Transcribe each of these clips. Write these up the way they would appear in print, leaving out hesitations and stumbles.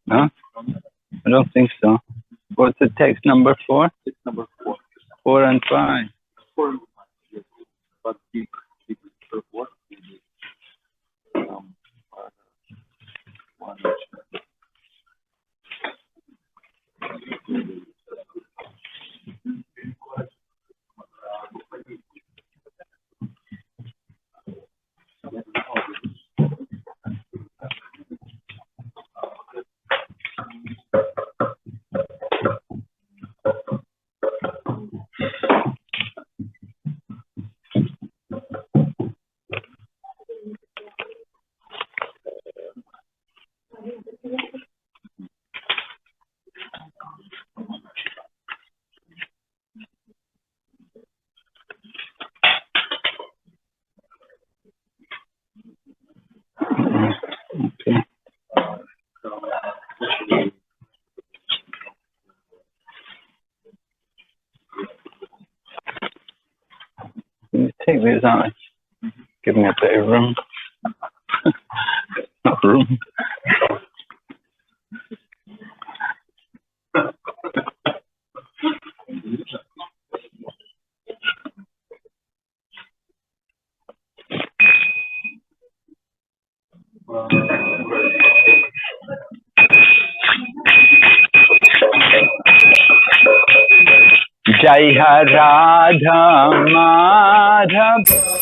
No? I don't think so. What's the text number 4? It's number 4. 4 and 5. 4. But deep what? One. Take these out. Give me a bit of room. Not room. Jaya radha madhava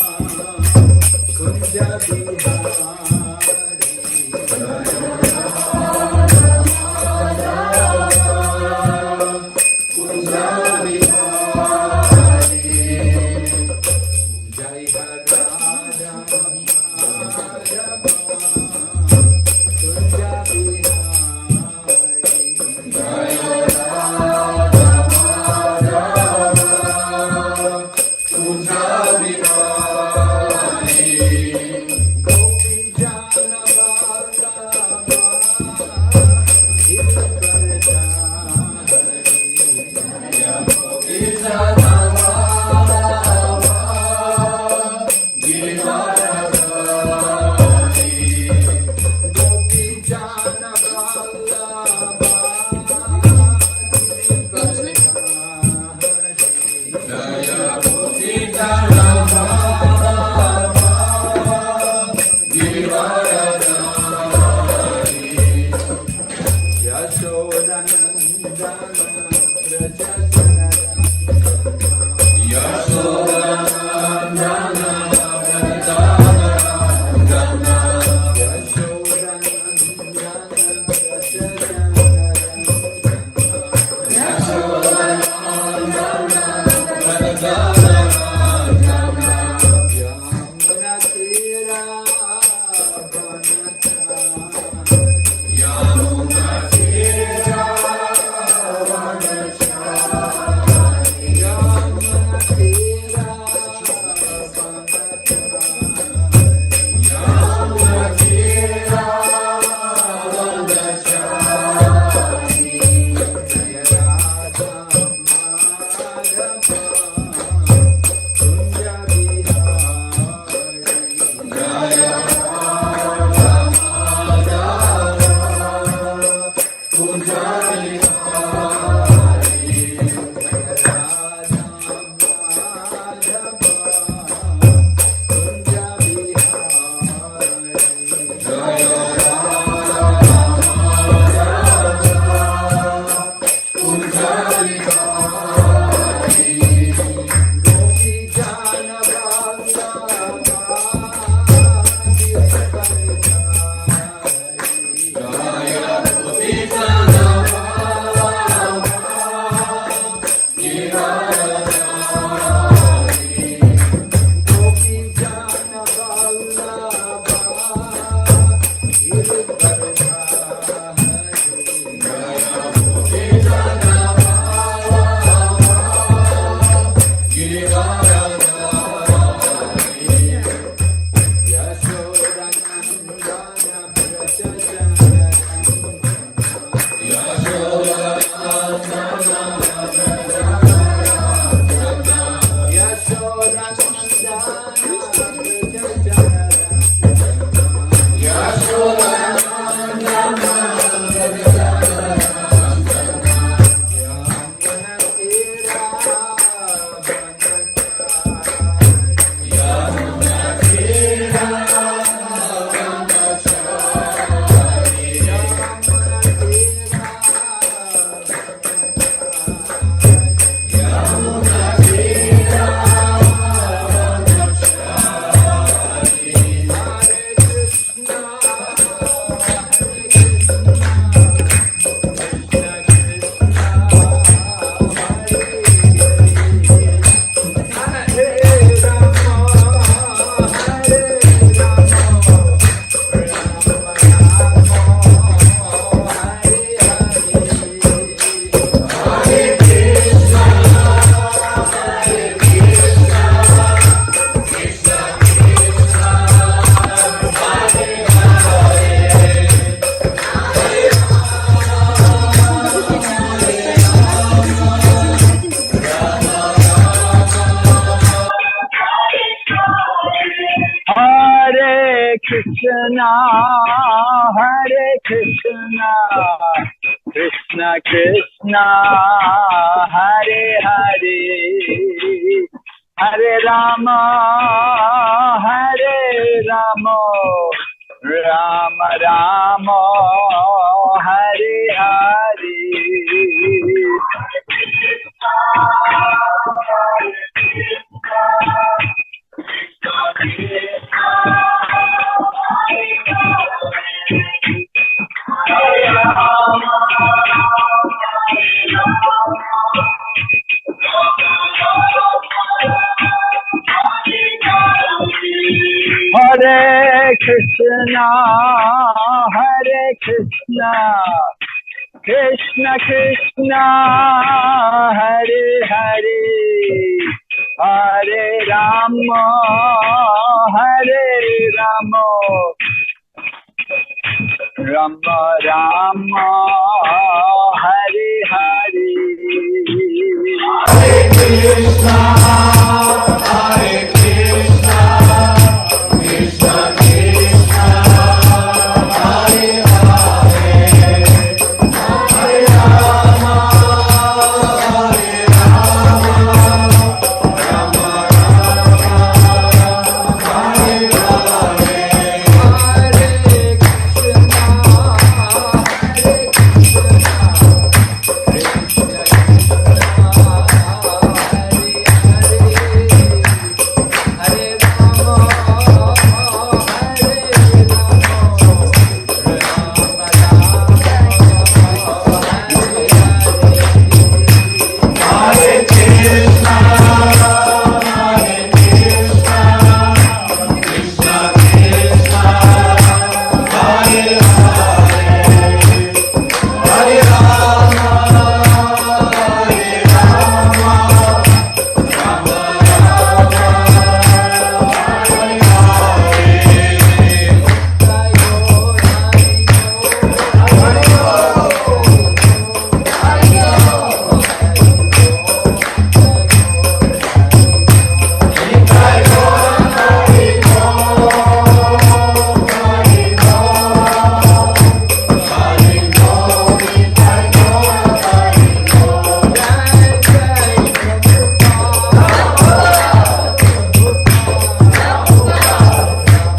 Krishna Krishna, Hare Hare, Hare Rama, Rama Rama, Hare Hare. Hare Krishna, Krishna Krishna, Hare Hare, Hare Rama, Rama Rama, Hare Hare. Hare Krishna, Hare Krishna, Krishna Krishna, Hare Hare, Hare Rama, Rama Rama,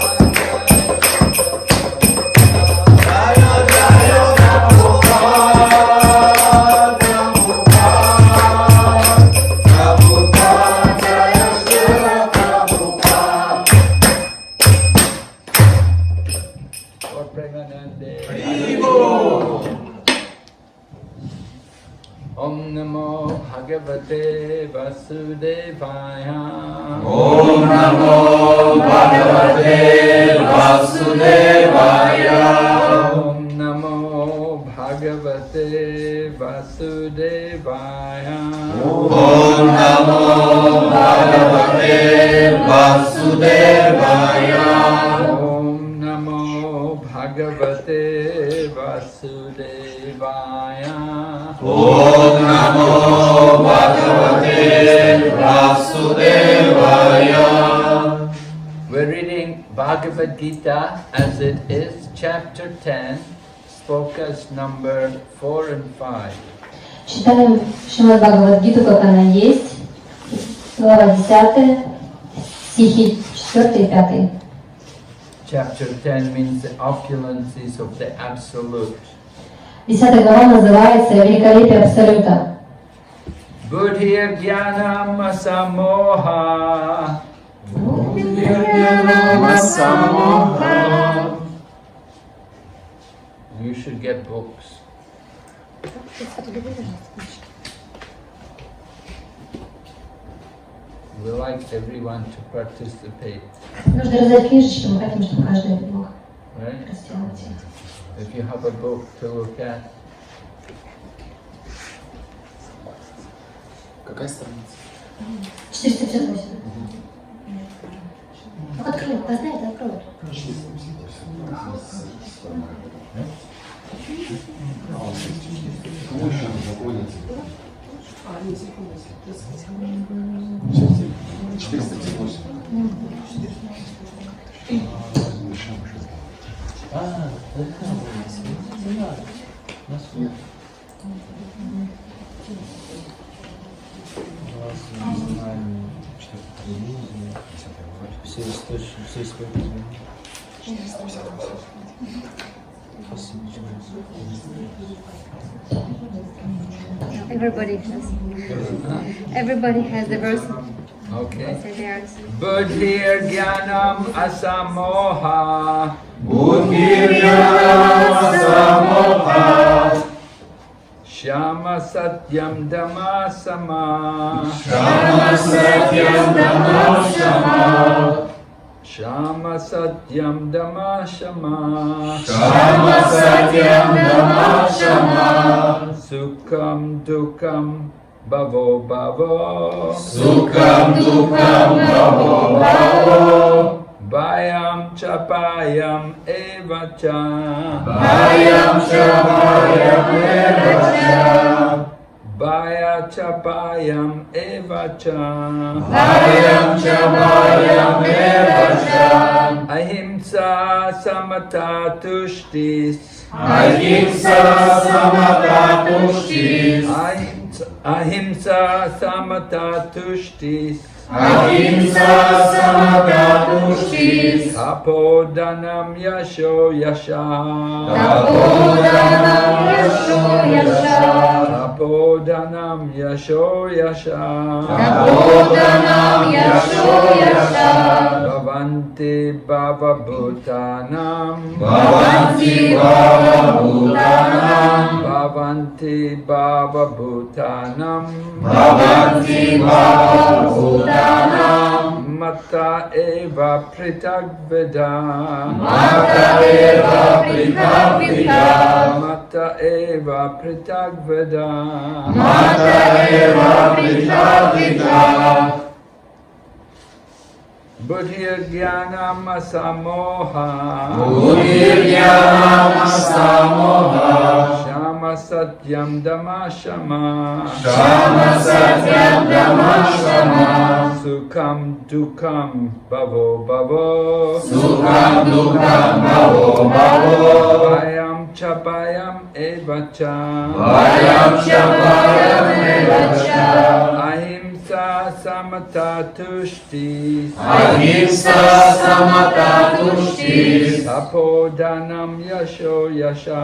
Hare Hare. Om Namo Bhagavate Vasudevaya. Om Namo Bhagavate Vasudevaya. Om Namo Bhagavate Vasudevaya. Om Namo Bhagavate Vasudevaya. Om Namo Bhagavate Vasudevaya. Om Namo Bhagavate Vasudevaya. We're reading Bhagavad Gita as it is, chapter 10, slokas number 4 and 5. Читаем Шримад Бхагавад-гиту, как она есть, глава 10, стихи 4 и 5. Chapter 10 means the opulences of the Absolute. 10 глава называется «Великолепие Абсолюта». Buddhir Jnanam Samoha. should get books. We like everyone to participate. Нужно раздать книжечки, мы хотим, чтобы каждый мог Right? сделать. If you have a book to look at, Какая страница? 458. Ну, открой, познай, это открой. Кому еще заполните? 458. Все источники, все исповедания. Everybody has the verse. okay. Say theirs. Buddhir Jnanam Asamoha. Buddhir-jnana-samoha. Shama Satyam Dhamma Sama. Shama Satyam Dhamma Shama. Shama Satyam Dhamma Shama. Shama Satyam Dhamma Shama. Sukham Dukham Bhavo Bhavo. Sukham Dukham Bhavo Bhavo. Bhayam Chapayam Evacha. Bhayam Chapayam Evacha. Bhaya Chapayam Evacha. Bhayam Chapayam Evacha. Ahimsa Samata Tushtis. Ahimsa Samata Tushtis. Ahimsa Samata Tushtis. Ahimsa Samata Tushtis. Tapodanam Yasho Yasha. Tapodanam Yasho Yasha. Tapodanam Yasho Yasha. Tapodanam Yasho Yasha. Bhavanti Bhava Bhutanam. Bhavanti Bhava Bhutanam. Bhavanti Bhava Bhutanam. Bhavanti Bhava Bhutanam. Mata eva pritag veda. Mata eva pritag veda. Mata eva pritag veda. Mata eva pritag veda. Buddhir Jnanam Asamoha. Buddhir-jnanam asamoha. Shama Satyam Dhamma Shama. Shama Satyam Dhamma Shama. Sukham Dukham Bhavo Bhavo. Sukham Dukham Bhavo Bhavo. Bhayam Chapayam Evacha. Bhayam Chapayam Evacha. Ahimsa Samata Tushtis. Ahimsa Samata Tushtis. Tapodanam Yasho Yasha.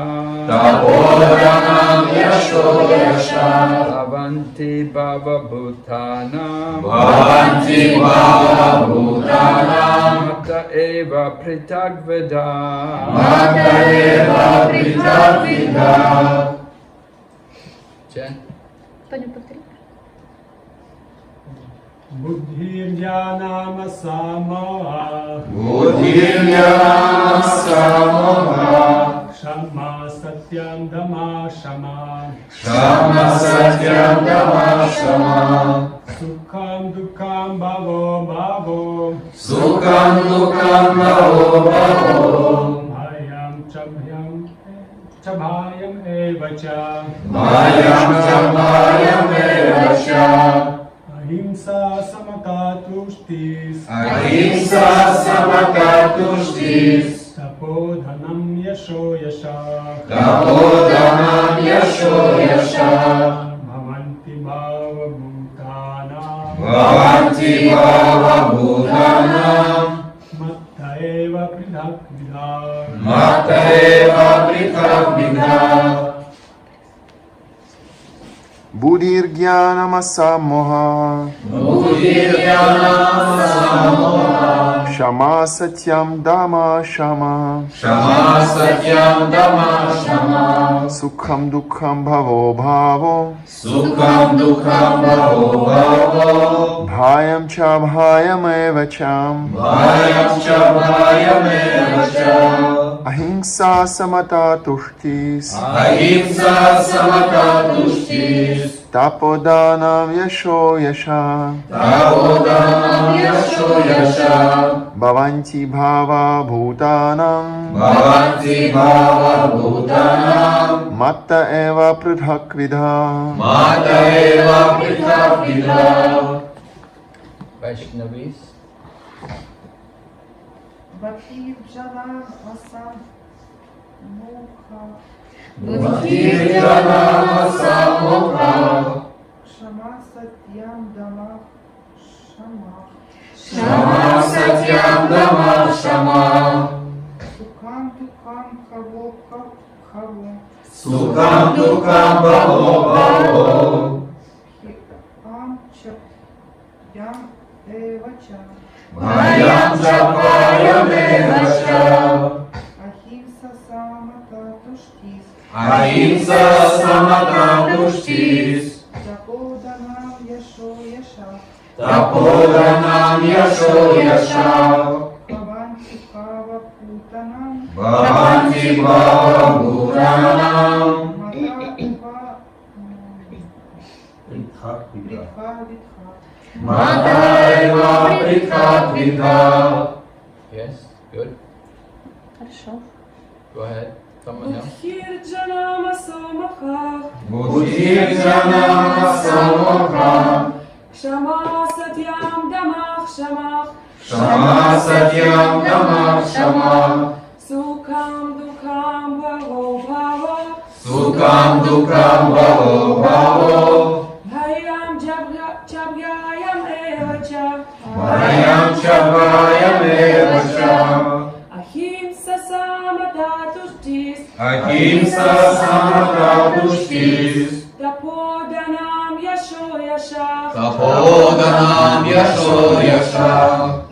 Tapodanam Yasho Yasha. Bhavanti Bhava Bhutanam. Bhavanti Bhava Bhutanam. Mata eva pritag veda. Mata eva pritag veda. Jen? Buddhir-jnanam asamoha. Buddhir-jnanam asamoha. Shama Satyam Dhamma Shama. Shama Satyam Dhamma Shama. Sukham Dukham Bhavo Bhavo. Sukham Dukham Bhavo Bhavo. Bhayam Chabhayam Evacha. Bhayam Chapayam Evacha. Ahimsa Samata Tushtis. Ahimsa Samata Tushtis. Tapodhanam Yasho Yasha. Tapodanam Yasho Yasha. Bhavanti Bhava Bhutanam. Bhavanti Bhava Bhutanam. Matta eva pridhak vidha. Mata eva pritag vidha. Buddhir-jnanam asamoha. Buddhir-jnanam asamoha. Shama Satyam Dhamma Shama. Shama Satyam Dhamma Shama. Sukham Dukkham Bhavo Bhavo. Sukham Dukkham Bhavo Bhavo. Bhayam Cha Bhayam Eva Cham. Bhayam Cha Bhayam Eva Cha. Ahimsa Samata Tushtis. Ahimsa Samata Tushtis. Tapodanam Yasho Yasha. Tapodanam Yasho Yasha. Bhavanti Bhava Bhutanam. Bhavanti Bhava Bhutanam. Matta Eva Prithak Vidha. Mata Eva Prithak Vidha. Vaishnavis. Bhakti Janam Asam Mukha. Bhakti Janam Asam Mukha. Shama Satyam Dhamma Shama. Shama Satyam Dhamma Shama. Sukham Dukham Khavo Khavo. Sukham Dukkham Bhavo Bhavo. Am Chap Yam Evacha. Bhayam Cha Bhayam Eva Cha. Ahimsa Samata Tushtis. Ahimsa Samata Tushtis. Tapodanam Yasho Yasha. Tapodanam Yasho Yasha. Bhavanti Bhava Bhutanam. Bhavanti Bhava Bhutanam. Mata Vidha. Mata Eva Prithak Vidha. Yes, good. Хорошо. Go ahead. Someone else. Janam Asamakha. Buddhir Janam Samokha. Shama Satyam Dhamma Shama. Shama Satyam Dhamma Shama. Sukham Dukham Bhavo Bhavo. Sukham Dukkham Bhavo Bhavo. Bhayam Chabhyayam Evacha. Bhayam Cha Bhayam Eva Cha. Ahimsa Samata Tushtis. Ahimsa Samata Tushtis. Tapodanam Yasho Yasha. Tapodanam Yasho Yasha.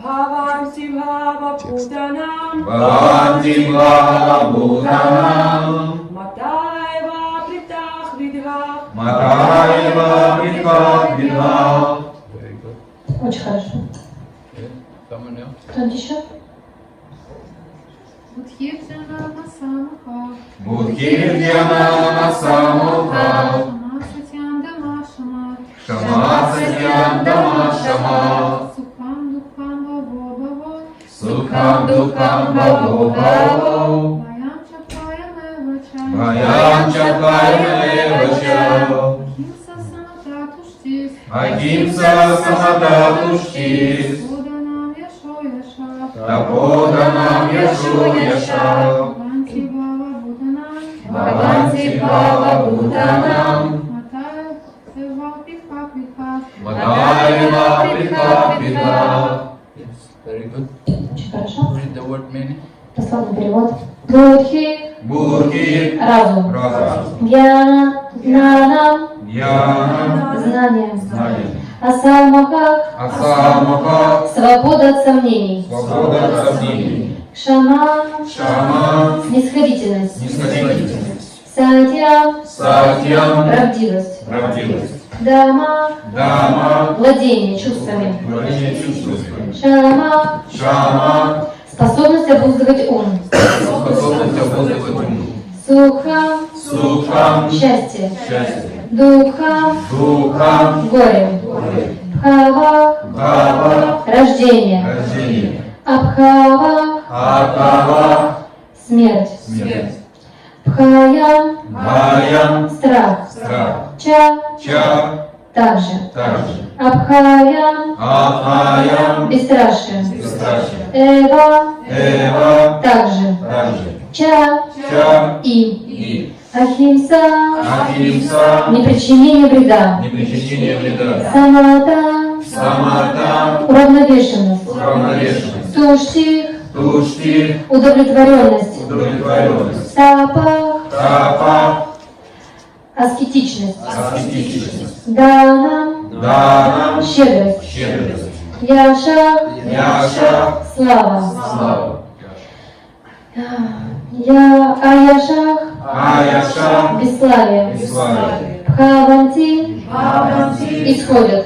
Bhavanti Bhava Bhutanam. Bhavanti Bhava Bhutanam. Mataiva Pritach Vidha. Mata Eva Prithak Vidha. Very good. Очень хорошо. Good. Someone else. Кто-нибудь еще? Buddhir Janam Asamakha. Buddhir Janam Samokha. Shama Satyam Dhamma Shama. Shama Satyam Dhamma Shama. Sukham Dukham Bhavo Bhavo. Sukham Dukkham Bhavo Bhavo. Bhayam Chapayam Evacha. Bhayam Cha Bhayam Eva Cha. Ahimsa Samata Tushtis. Ahimsa Samata Tushtis. Tapodanam Yasho Yasha. Tapodanam Yasho Yasha. Bhavanti Bhava Bhutanam. Bhavanti Bhava Bhutanam. Mata Eva Prithak Vidha. Mata Eva Prithak Vidha. Yes, very good. Очень хорошо. Read the word meaning. Дословный перевод. Будхи, Будхи. разум. Разум. Гьяна, знанам, Дьяна. знание. Знание. Асамаха, Асамаха. свобода от сомнений. Свобода от сомнений. Кшама, Шама. снисходительность. Снисходительность. Сатья, Сатьям. правдивость. Правдивость. Дама, Дама. владение чувствами. Владение чувствами. Шама, Шама. способность обуздывать ум. Способность обуздывать ум. Суха, Сухам. счастье. Счастье. Духа, Духам. горе. Бхава, Бхава. рождение. Рождение. Абхава, Абхава. смерть. Смерть. Бхаям, Бхаям. страх. Страх. Ча, Ча. также. Также. Абхаям, Абхаям. бесстрашие. Бесстрашие. Эва, Эва. также. Также. Ча, Ча. и. Ахимса, Ахимса. непричинение вреда. Непричинение вреда. Самата, Самата. уравновешенность. Уравновешенность. Тушти, Тушти. удовлетворенность. Удовлетворенность. Тапа, Тапа. аскетичность. Аскетичность. Дана, Дана. щедрость. Щедрость. Яша, Яша. слава. Слава. Я Аяшах, Аяша. бесславие. Бесславие. Бхаванти, исходят.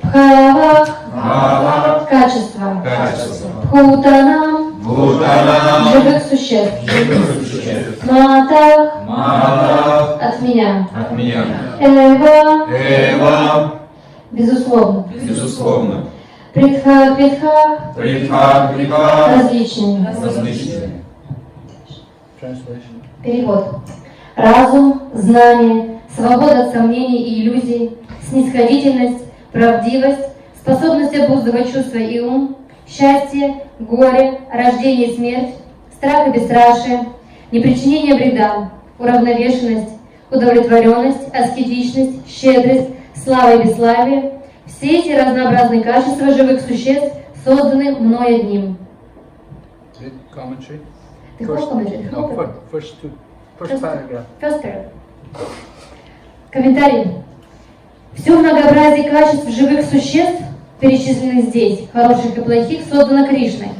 Бхава, Бхава. качество. Качество. Бхутанам, Бхутана. живых существ. Существ. Мата, Мата. от меня. От меня. Эва, Эва. безусловно. Безусловно. Притха, Притха. Притха. различными. Различные. Translation. Перевод. Разум, знание, свобода от сомнений и иллюзий, снисходительность, правдивость, способность обуздывать чувства и ум, счастье, горе, рождение и смерть, страх и бесстрашие, непричинение вреда, уравновешенность, удовлетворенность, аскетичность, щедрость, слава и бесславие – все эти разнообразные качества живых существ созданы мной одним. Read commentary. The whole commentary, the whole No, first paragraph. First paragraph. Комментарий. Все многообразие качеств живых существ, перечисленных здесь, хороших и плохих, создано Кришной.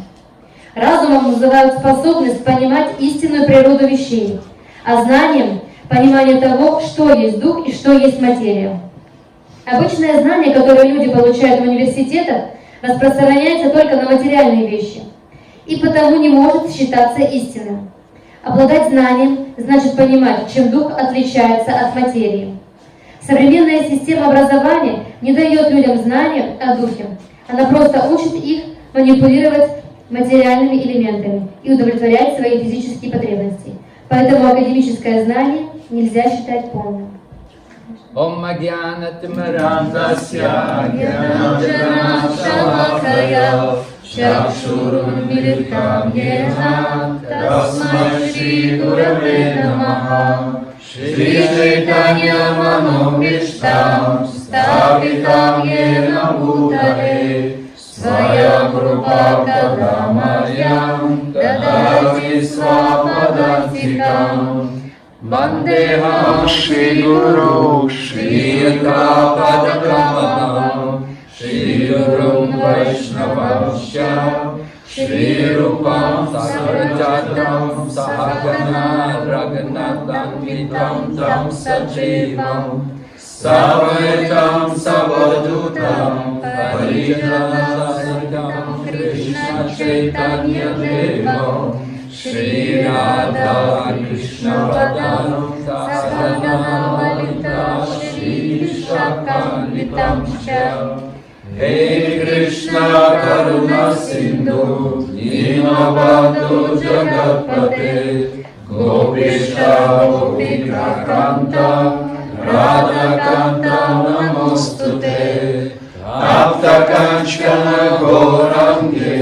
Разумом называют способность понимать истинную природу вещей, а знанием – понимание того, что есть дух и что есть материя. Обычное знание, которое люди получают в университетах, распространяется только на материальные вещи и потому не может считаться истинным. Обладать знанием значит понимать, чем дух отличается от материи. Современная система образования не дает людям знания о духе. Она просто учит их манипулировать материальными элементами и удовлетворять свои физические потребности. Поэтому академическое знание нельзя считать полным. Om Jnanatimirandasya Jnanashalakaya Chakshurumilitam Yena Tasmai Shri Gurave Namaha Shri Chaitanya Manobhishtam Stapitam Yena Bhutale Svayam Rupa Kadamayam Dadati Svapadantikam Vandeham Shri Guru Shri Padakamalam Shri Gurum Vaishnavamsya Shri Rupam Sahajatam Sahagana Raghunatham Vitam Tam Sajivam Savaitam Savadutam Parijanasaridam Krishna Chaitanya Devam Shri Radha Krishna Vadanam Sahajanam Shri Shakanvitam Shya Hey Krishna Karuna Sindhu Dinabandhu Jagatpate Gopishta Gopika Kanta Radha Kanta Namostute Tapta Kanchana Gorange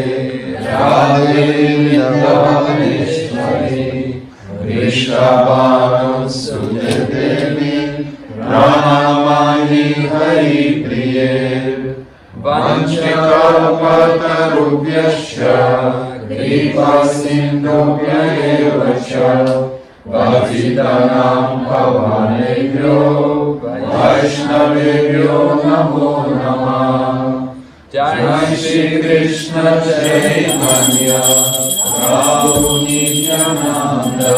Radhe Vrindavaneshwari Vrishabhanam Sudevi Pranamani Hari Priye Vanchakalpatarubhyascha Kripa Sindhubhya eva cha Bhaktitanam Pavanebhyo Vaishnavebhyo Namo Namah Jai Shri Krishna Chaitanya Prabhu Nityananda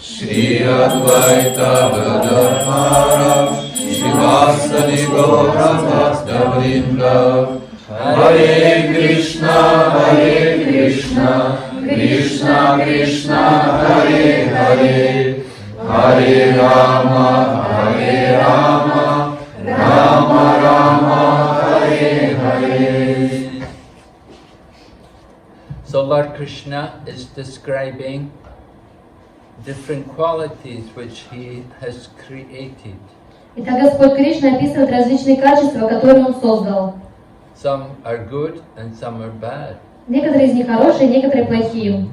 Shri Advaita Gadadhara Shivasadi Gaura Bhakta Vrinda Hare Krishna Krishna Krishna Hare Hare Hare Rama Rama Rama Hare Hare. So Lord Krishna is describing different qualities which he has created. Итак, Господь Кришна описывает различные качества, которые Он создал. Some are good and some are bad. Некоторые из них хорошие, некоторые плохие.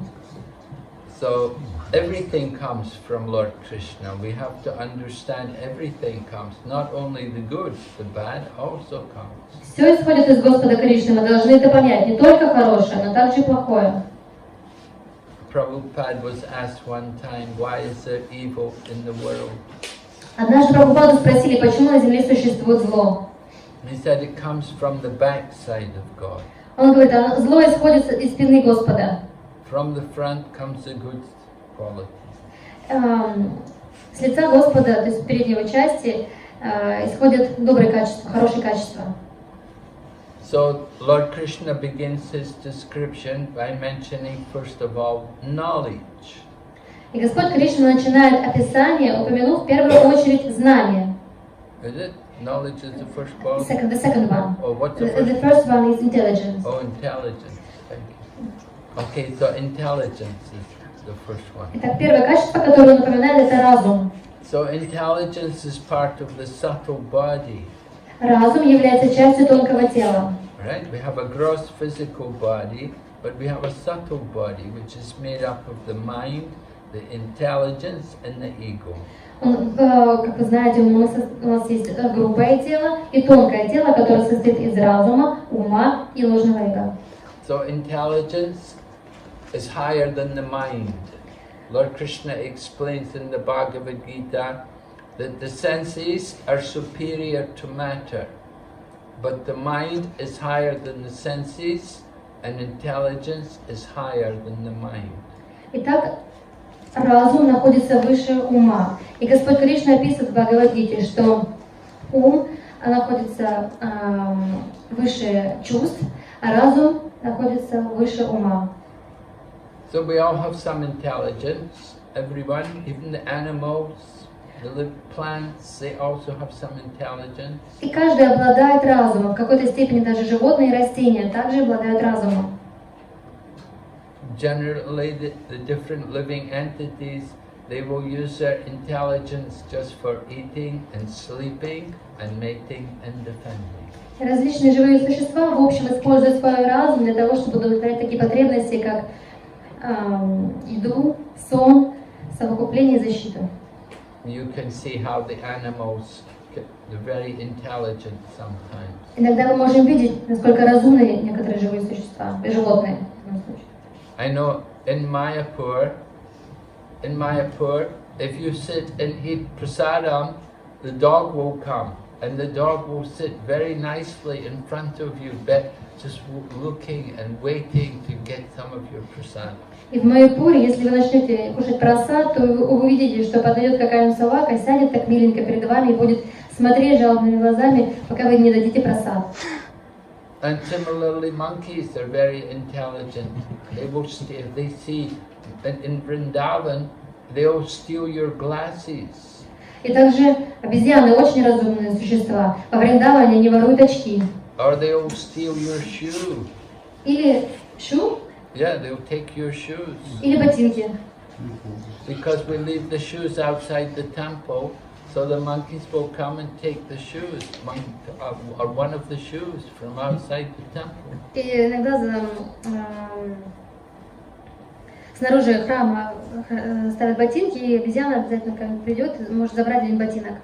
So everything comes from Lord Krishna. We have to understand everything comes. Not only the good, the bad also comes. Все исходит из Господа Кришны. Мы должны это понять. Не только хорошее, но также и плохое. Prabhupada was asked one time, why is there evil in the world? Однажды Прабхупаду спросили, почему на земле существует зло. He said it comes from the backside of God. Он говорит, зло исходит из спины Господа. From the front comes the good qualities. С лица Господа, то есть с передней части, исходят добрые качества, хорошие качества. So Lord Krishna begins his description by mentioning first of all knowledge. И Господь Кришна начинает описание, упомянув в первую очередь знание. Is it? Knowledge is the first quality? The second one. Oh, what's The the first? first one is intelligence. Oh, intelligence. Thank you. Okay, so intelligence is the first one. Итак, первое качество, которое он упоминает, это разум. So intelligence is part of the subtle body. Разум является частью тонкого тела. Right? We have a gross physical body, but we have a subtle body which is made up of the mind, the intelligence and the ego. Как вы знаете, у нас есть грубое тело и тонкое тело, которое состоит из разума, ума и ложного эго. So intelligence is higher than the mind. Lord Krishna explains in the Bhagavad Gita that the senses are superior to matter, but the mind is higher than the senses and intelligence is higher than the mind. Итак, разум находится выше ума. И Господь Кришна описывает в Бхагавад-гите, что ум находится выше чувств, а разум находится выше ума. So we all have some intelligence, everyone, even the animals, the plants, they also have some intelligence. И каждый обладает разумом. В какой-то степени даже животные и растения также обладают разумом. Generally, the different living entities, they will use their intelligence just for eating and sleeping and mating and defending. Различные живые существа в общем используют свой разум для того, чтобы удовлетворять такие потребности, как еду, сон, совокупление и защиту. You can see how the animals, they're very intelligent sometimes. Иногда мы можем видеть, насколько разумны некоторые живые существа, животные в данном случае. I know in Mayapur, if you sit and eat prasadam, the dog will come and the dog will sit very nicely in front of you, just looking and waiting to get some of your prasadam. И в Майяпуре, если вы начнете кушать прасад, то вы увидите, что подойдет какая-нибудь собака, сядет так миленько перед вами и будет смотреть жалобными глазами, пока вы не дадите прасад. And similarly, monkeys are very intelligent. They will steal. They see in Vrindavan, they'll steal your glasses. И также обезьяны очень разумные существа. Во Вриндаване они воруют очки. Or they'll steal your shoe. Или шу. Yeah, they'll take your shoes. Или ботинки. Because we leave the shoes outside the temple, so the monkeys will come and take the shoes, or one of the shoes from outside the temple. И иногда снаружи храма ставят ботинки, и обезьяна обязательно, когда придет, может забрать один ботинок.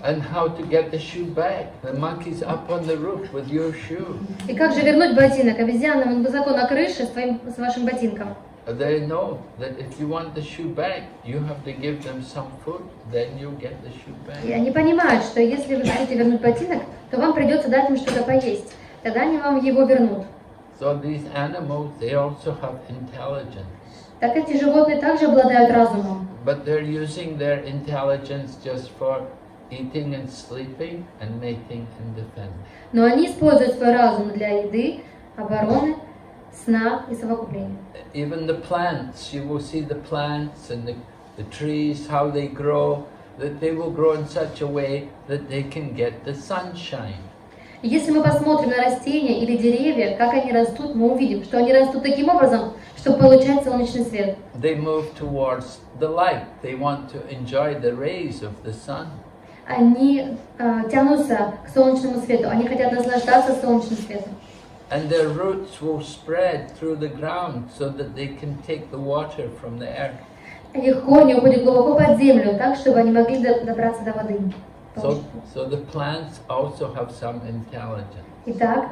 And how to get the shoe back? The monkey's up on the roof with your shoe. И как же вернуть ботинок? Обезьяна высоко на крыше с вашим ботинком. They know that if you want the shoe back, you have to give them some food, then you get the shoe back. И они понимают, что если вы хотите вернуть ботинок, то вам придется дать им что-то поесть. Тогда они вам его вернут. So these animals, they also have intelligence. Так эти животные также обладают разумом. But they're using their intelligence just for eating and sleeping and mating and defending. Но они используют свой разум для еды, обороны, сна и совокупления. Even the plants, you will see the plants and the trees, how they grow, that they will grow in such a way that they can get the sunshine. Если мы посмотрим на растения или деревья, как они растут, мы увидим, что они растут таким образом, чтобы получать солнечный свет. They move towards the light. They want to enjoy the rays of the sun. Они тянутся к солнечному свету, они хотят наслаждаться солнечным светом. And their roots will spread through the ground so that they can take the water from the earth. Их корни уходят глубоко под землю, так, чтобы они могли добраться до воды. So the plants also have some intelligence. Итак,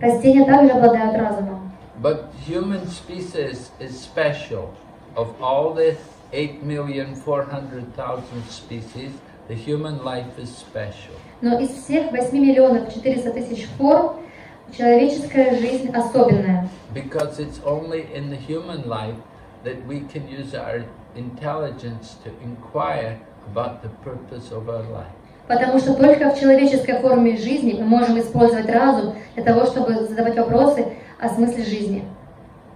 растения также обладают разумом. But human species is special. Of all the 8,400,000 species, the human life is special. Но из всех 8 миллионов 400 тысяч форм Человеческая жизнь особенная, because it's only in the human life that we can use our intelligence to inquire about the purpose of our life. потому что только в человеческой форме жизни мы можем использовать разум для того, чтобы задавать вопросы о смысле жизни.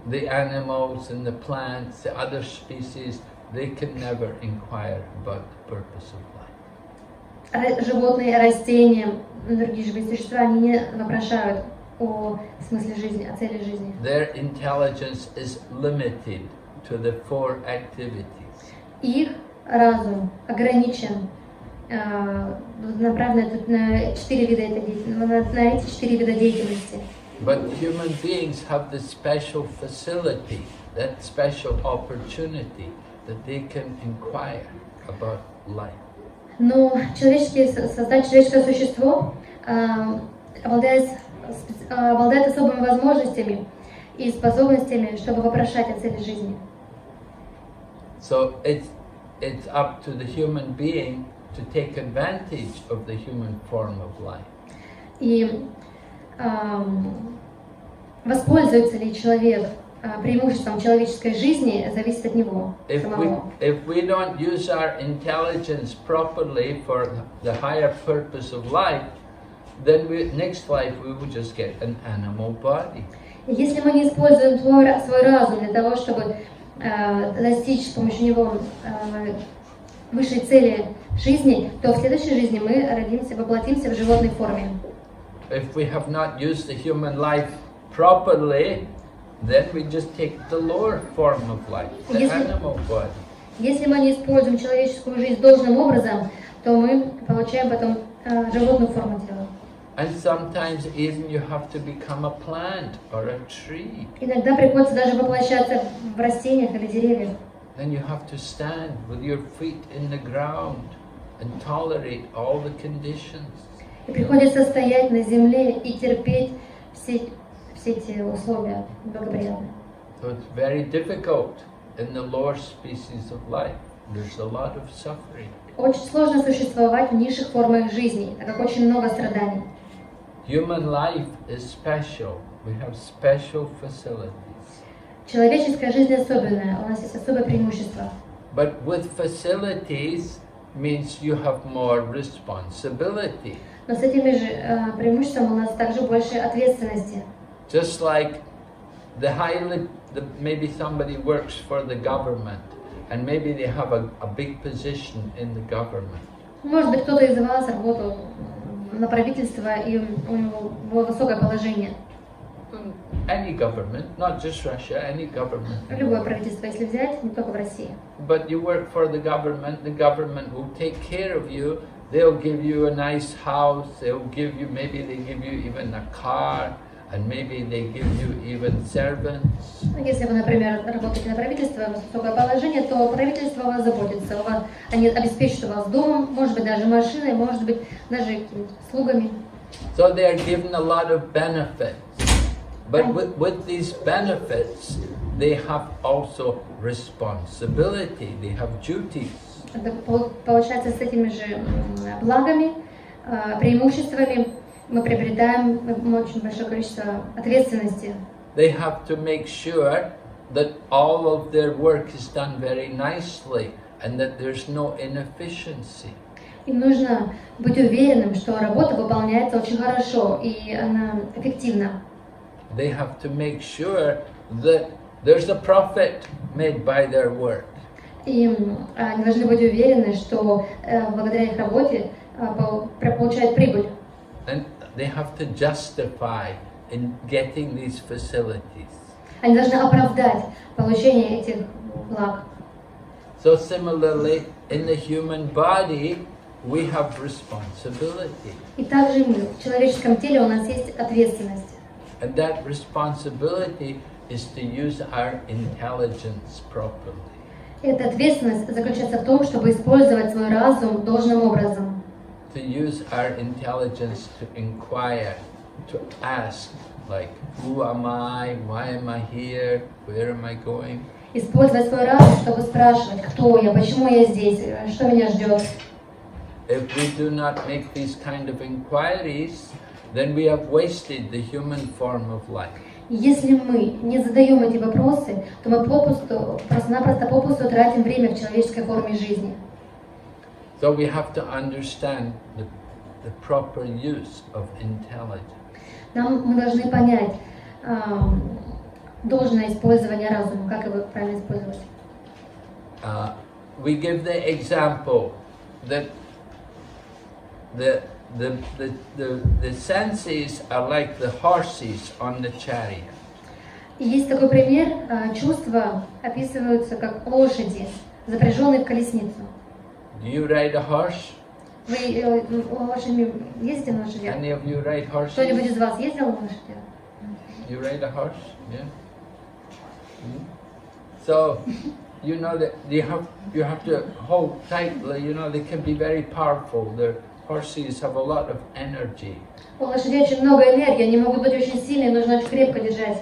The animals and the plants, the other species, they can never inquire about the purpose of life. Животные, растения, другие живые существа, они не вопрошают о смысле жизни, о цели жизни. Their intelligence is limited to the 4 activities. Их разум ограничен, направлен на 4 вида этой деятельности, на эти 4 вида деятельности. But human beings have the special facility, that special opportunity that they can inquire about life. Но создать человеческое существо обладает особыми возможностями и способностями, чтобы вопрошать о цели жизни. So it's up to the human being to take advantage of the human form of life. И воспользуется ли человек преимуществом человеческой жизни, зависит от него самого. If we don't use our intelligence properly for the higher purpose of life, then next life we will just get an animal body. Если мы не используем свой разум для того, чтобы достичь с помощью него высшей цели жизни, то в следующей жизни мы воплотимся в животной форме. If we have not used the human life properly, then we just take the lower form of life, the animal body. Если мы не используем человеческую жизнь должным образом, то мы получаем потом животную форму тела. And sometimes even you have to become a plant or a tree. Иногда приходится даже воплощаться в растениях или деревьях. Then you have to stand with your feet in the ground and tolerate all the conditions. И приходится стоять на земле и терпеть все эти условия благоприятные. So it's very difficult in the lower species of life. There's a lot of suffering. Очень сложно существовать в низших формах жизни, так как очень много страданий. Human life is special. We have special facilities. Человеческая жизнь особенная, у нас есть особое преимущество. But with facilities means you have more responsibility. Но с этими же преимуществом у нас также больше ответственности. Just like maybe somebody works for the government and maybe they have a big position in the government. Может быть, кто-то из вас работал на правительство и у него было высокое положение. Any government, not just Russia, any government. Любое правительство, если взять, не только в России. But you work for the government will take care of you. They'll give you a nice house. Maybe they give you even a car, and maybe they give you even servants. Если вы, например, работаете на правительство, у вас высокое положение, то правительство о вас заботится. Они обеспечат вас домом, может быть, даже машиной, может быть, даже какими-то слугами. So they are given a lot of benefits. But with these benefits, they have also responsibility. They have duties. Получается, с этими же благами, преимуществами мы приобретаем очень большое количество ответственности. They have to make sure that all of their work is done very nicely and that there's no inefficiency. Им нужно быть уверенным, что работа выполняется очень хорошо и она эффективна. They have to make sure that there's a profit made by their work. И они должны быть уверены, что благодаря их работе получают прибыль. And they have to justify in getting these facilities. Они должны оправдать получение этих благ. So similarly, in the human body, we have responsibility. И также мы, в человеческом теле у нас есть ответственность. And that responsibility is to use our intelligence properly. Эта ответственность заключается в том, чтобы использовать свой разум должным образом. To use our intelligence to inquire, to ask, like, who am I, why am I here, where am I going? Использовать свой разум, чтобы спрашивать, кто я, почему я здесь, что меня ждет. If we do not make these kind of inquiries, then we have wasted the human form of life. И если мы не задаем эти вопросы, то мы просто-напросто попусту тратим время в человеческой форме жизни. So we have to understand the proper use of intelligence. Мы должны понять должное использование разума, как его правильно использовать. We give the example that the senses are like the horses on the chariot. И есть такой пример, чувства описываются как лошади, запряженные в колесницу. Do you ride a horse? Вы лошадьми ездите на лошадях? Any of you ride horses? Кто-нибудь из вас ездил на лошадях? You ride a horse? Yeah. So, you know that you have to hold tightly. You know they can be very powerful. The horses have a lot of energy. У лошадей очень много энергии, они могут быть очень сильные, нужно очень крепко держать.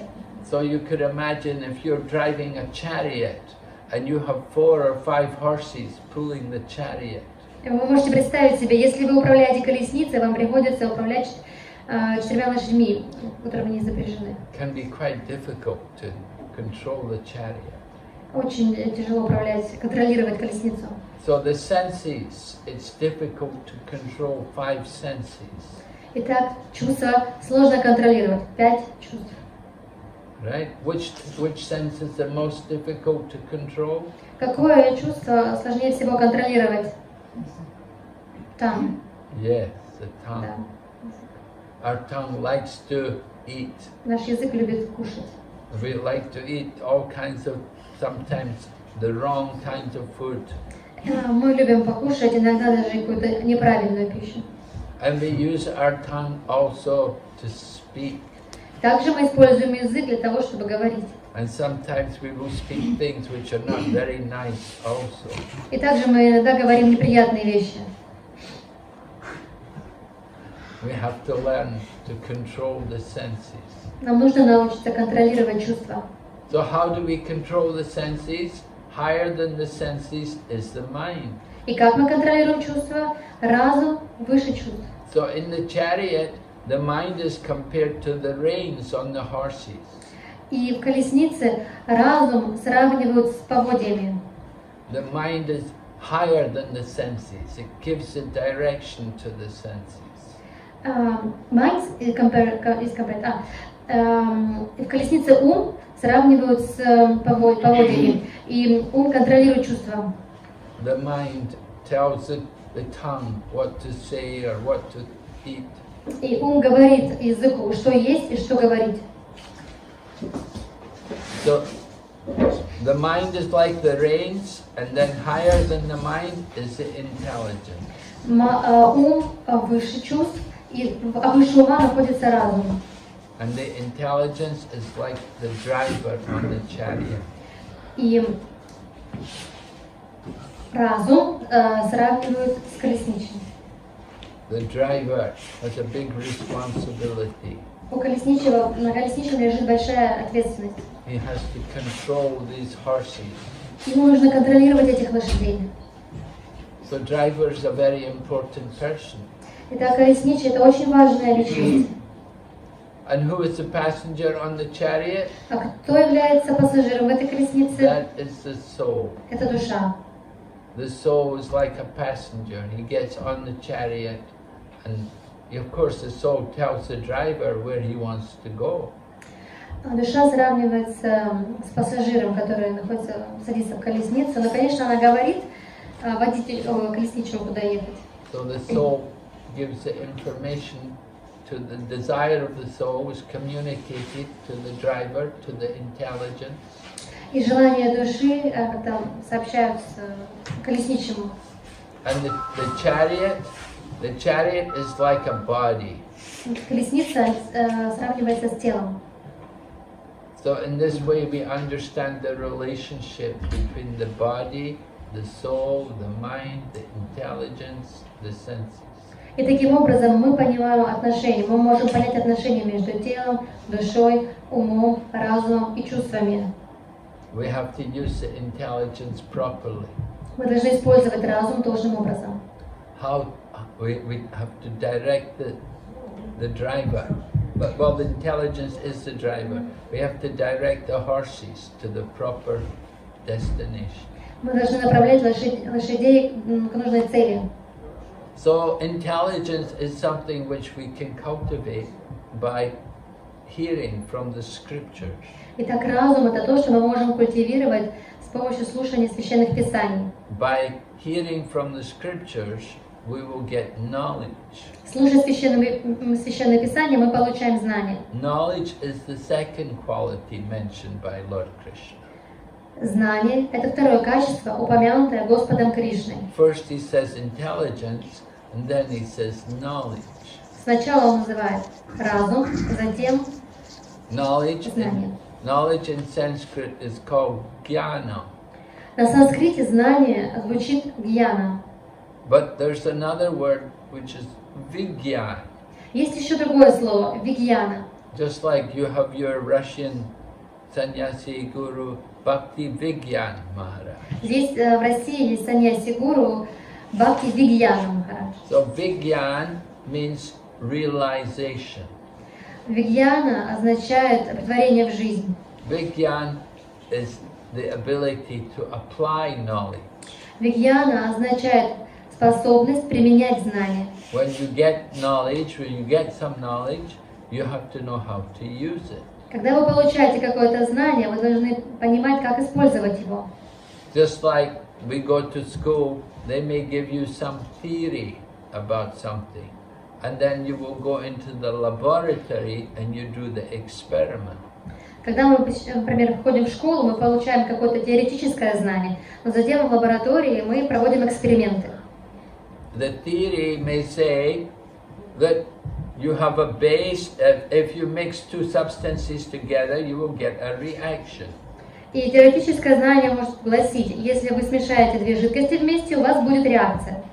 So you could imagine if you're driving a chariot and you have 4 or 5 horses pulling the chariot. Вы можете представить себе, если вы управляете колесницей, вам приходится управлять 4 лошадьми, которыми они запряжены. Can be quite difficult to control the chariot. Очень тяжело управлять, контролировать колесницу. So the senses, it's difficult to control 5 senses. Итак, чувства сложно контролировать. 5 чувств. Right? Which sense is the most difficult to control? Какое чувство сложнее всего контролировать? Там. Yes, the tongue. Да. Our tongue likes to eat. Наш язык любит кушать. We like to eat all kinds of, sometimes the wrong kinds of food. Мы любим покушать, иногда даже какую-то неправильную пищу. And we use our tongue also to speak. Также мы используем язык для того, чтобы говорить. And sometimes we will speak things which are not very nice also. И также мы иногда говорим неприятные вещи. We have to learn to control the senses. Нам нужно научиться контролировать чувства. So how do we control the senses? Higher than the senses is the mind. И как мы контролируем чувства? Разум выше чувств. So in the chariot, the mind is compared to the reins on the horses. И в колеснице разум сравнивают с поводьями. The mind is higher than the senses. It gives a direction to the senses. Mind is compared, в колеснице ум сравнивают с поводьями, и ум контролирует чувства. The mind tells the tongue what to say or what to eat. И ум говорит языку, что есть и что говорить. So the mind is like the reins, and then higher than the mind is the intelligence. Ум выше чувств, и выше ума находится разум. And the intelligence is like the driver on the chariot. И разум сравнивают с колесничным. The driver has a big responsibility. На колесничем лежит большая ответственность. He has to control these horses. Ему нужно контролировать этих лошадей. So driver is a very important person. Итак, колесничий — это очень важная личность. And who is the passenger on the chariot? А кто является пассажиром в этой колеснице? That is the soul. Это душа. The soul is like a passenger. He gets on the chariot, and of course the soul tells the driver where he wants to go. Душа сравнивается с пассажиром, который садится в колесницу, но, конечно, она говорит водителю, колесничему, куда ехать. So the soul gives the information to the desire of the soul is communicated to the driver, to the intelligence. И желания души сообщаются колесничему. And the chariot is like a body. Колесница сравнивается с телом. So in this way we understand the relationship between the body, the soul, the mind, the intelligence, the senses. И таким образом мы понимаем отношения, мы можем понять отношения между телом, душой, умом, разумом и чувствами. We have to use the intelligence properly. Мы должны использовать разум должным образом. How we have to direct the driver. But well, the intelligence is the driver. We have to direct the horses to the proper destination. Мы должны направлять лошадей к нужной цели. So intelligence is something which we can cultivate by hearing from the scriptures. Итак, разум — это то, что мы можем культивировать с помощью слушания священных писаний. By hearing from the scriptures, we will get knowledge. Слушая священные писания, мы получаем знания. Knowledge is the second quality mentioned by Lord Krishna. Знание — это второе качество, упомянутое Господом Кришной. First he says intelligence, and then he says knowledge. Сначала он называет разум, затем Knowledge знание. in Sanskrit is called jnana. На санскрите знание звучит гьяна. But there's another word which is vigyan. Есть еще другое слово — вигьяна. Just like you have your Russian sannyasi guru Bhakti Vigyan Maharaj. Здесь в России есть саньяси-гуру Бхакти Вигьяна Махарадж. So Vigyan means realization. Вигьяна означает претворение в жизнь. Vigyan is the ability to apply knowledge. Вигьяна означает способность применять знания. When you get knowledge, when you get some knowledge, you have to know how to use it. Когда вы получаете какое-то знание, вы должны понимать, как использовать его. Just like we go to school, they may give you some theory about something, and then you will go into the laboratory and you do the experiment. Когда мы, например, входим в школу, мы получаем какое-то теоретическое знание, но затем в лаборатории мы проводим эксперименты. The theory may say that you have a base, if you mix two substances together, you will get a reaction. И теоретическое знание может гласить, если вы смешаете две жидкости вместе, у вас будет реакция.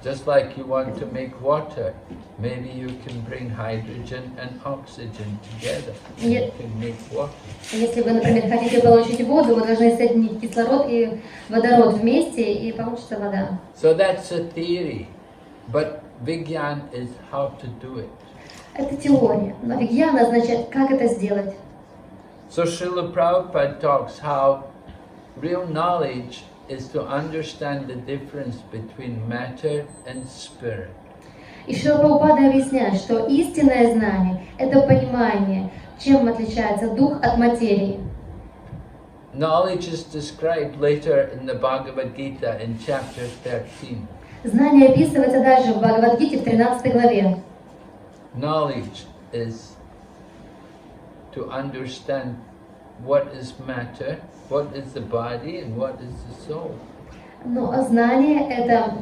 Just like you want to make water, maybe you can bring hydrogen and oxygen together, and you can make water. Если вы, например, хотите получить воду, вы должны соединить кислород и водород вместе, и получится вода. So that's a theory, but Vigyan is how to do it. Это теория, но вигьяна означает, как это сделать. So Srila Prabhupada talks how real knowledge is to understand the difference between matter and spirit. И Шрила Прабхупада объясняет, что истинное знание – это понимание, чем отличается дух от материи. Knowledge is described later in the Bhagavad Gita in chapter 13. Знание описывается дальше в Бхагавад-гите в 13 главе. Knowledge is to understand what is matter, what is the body, and what is the soul. Но знание – это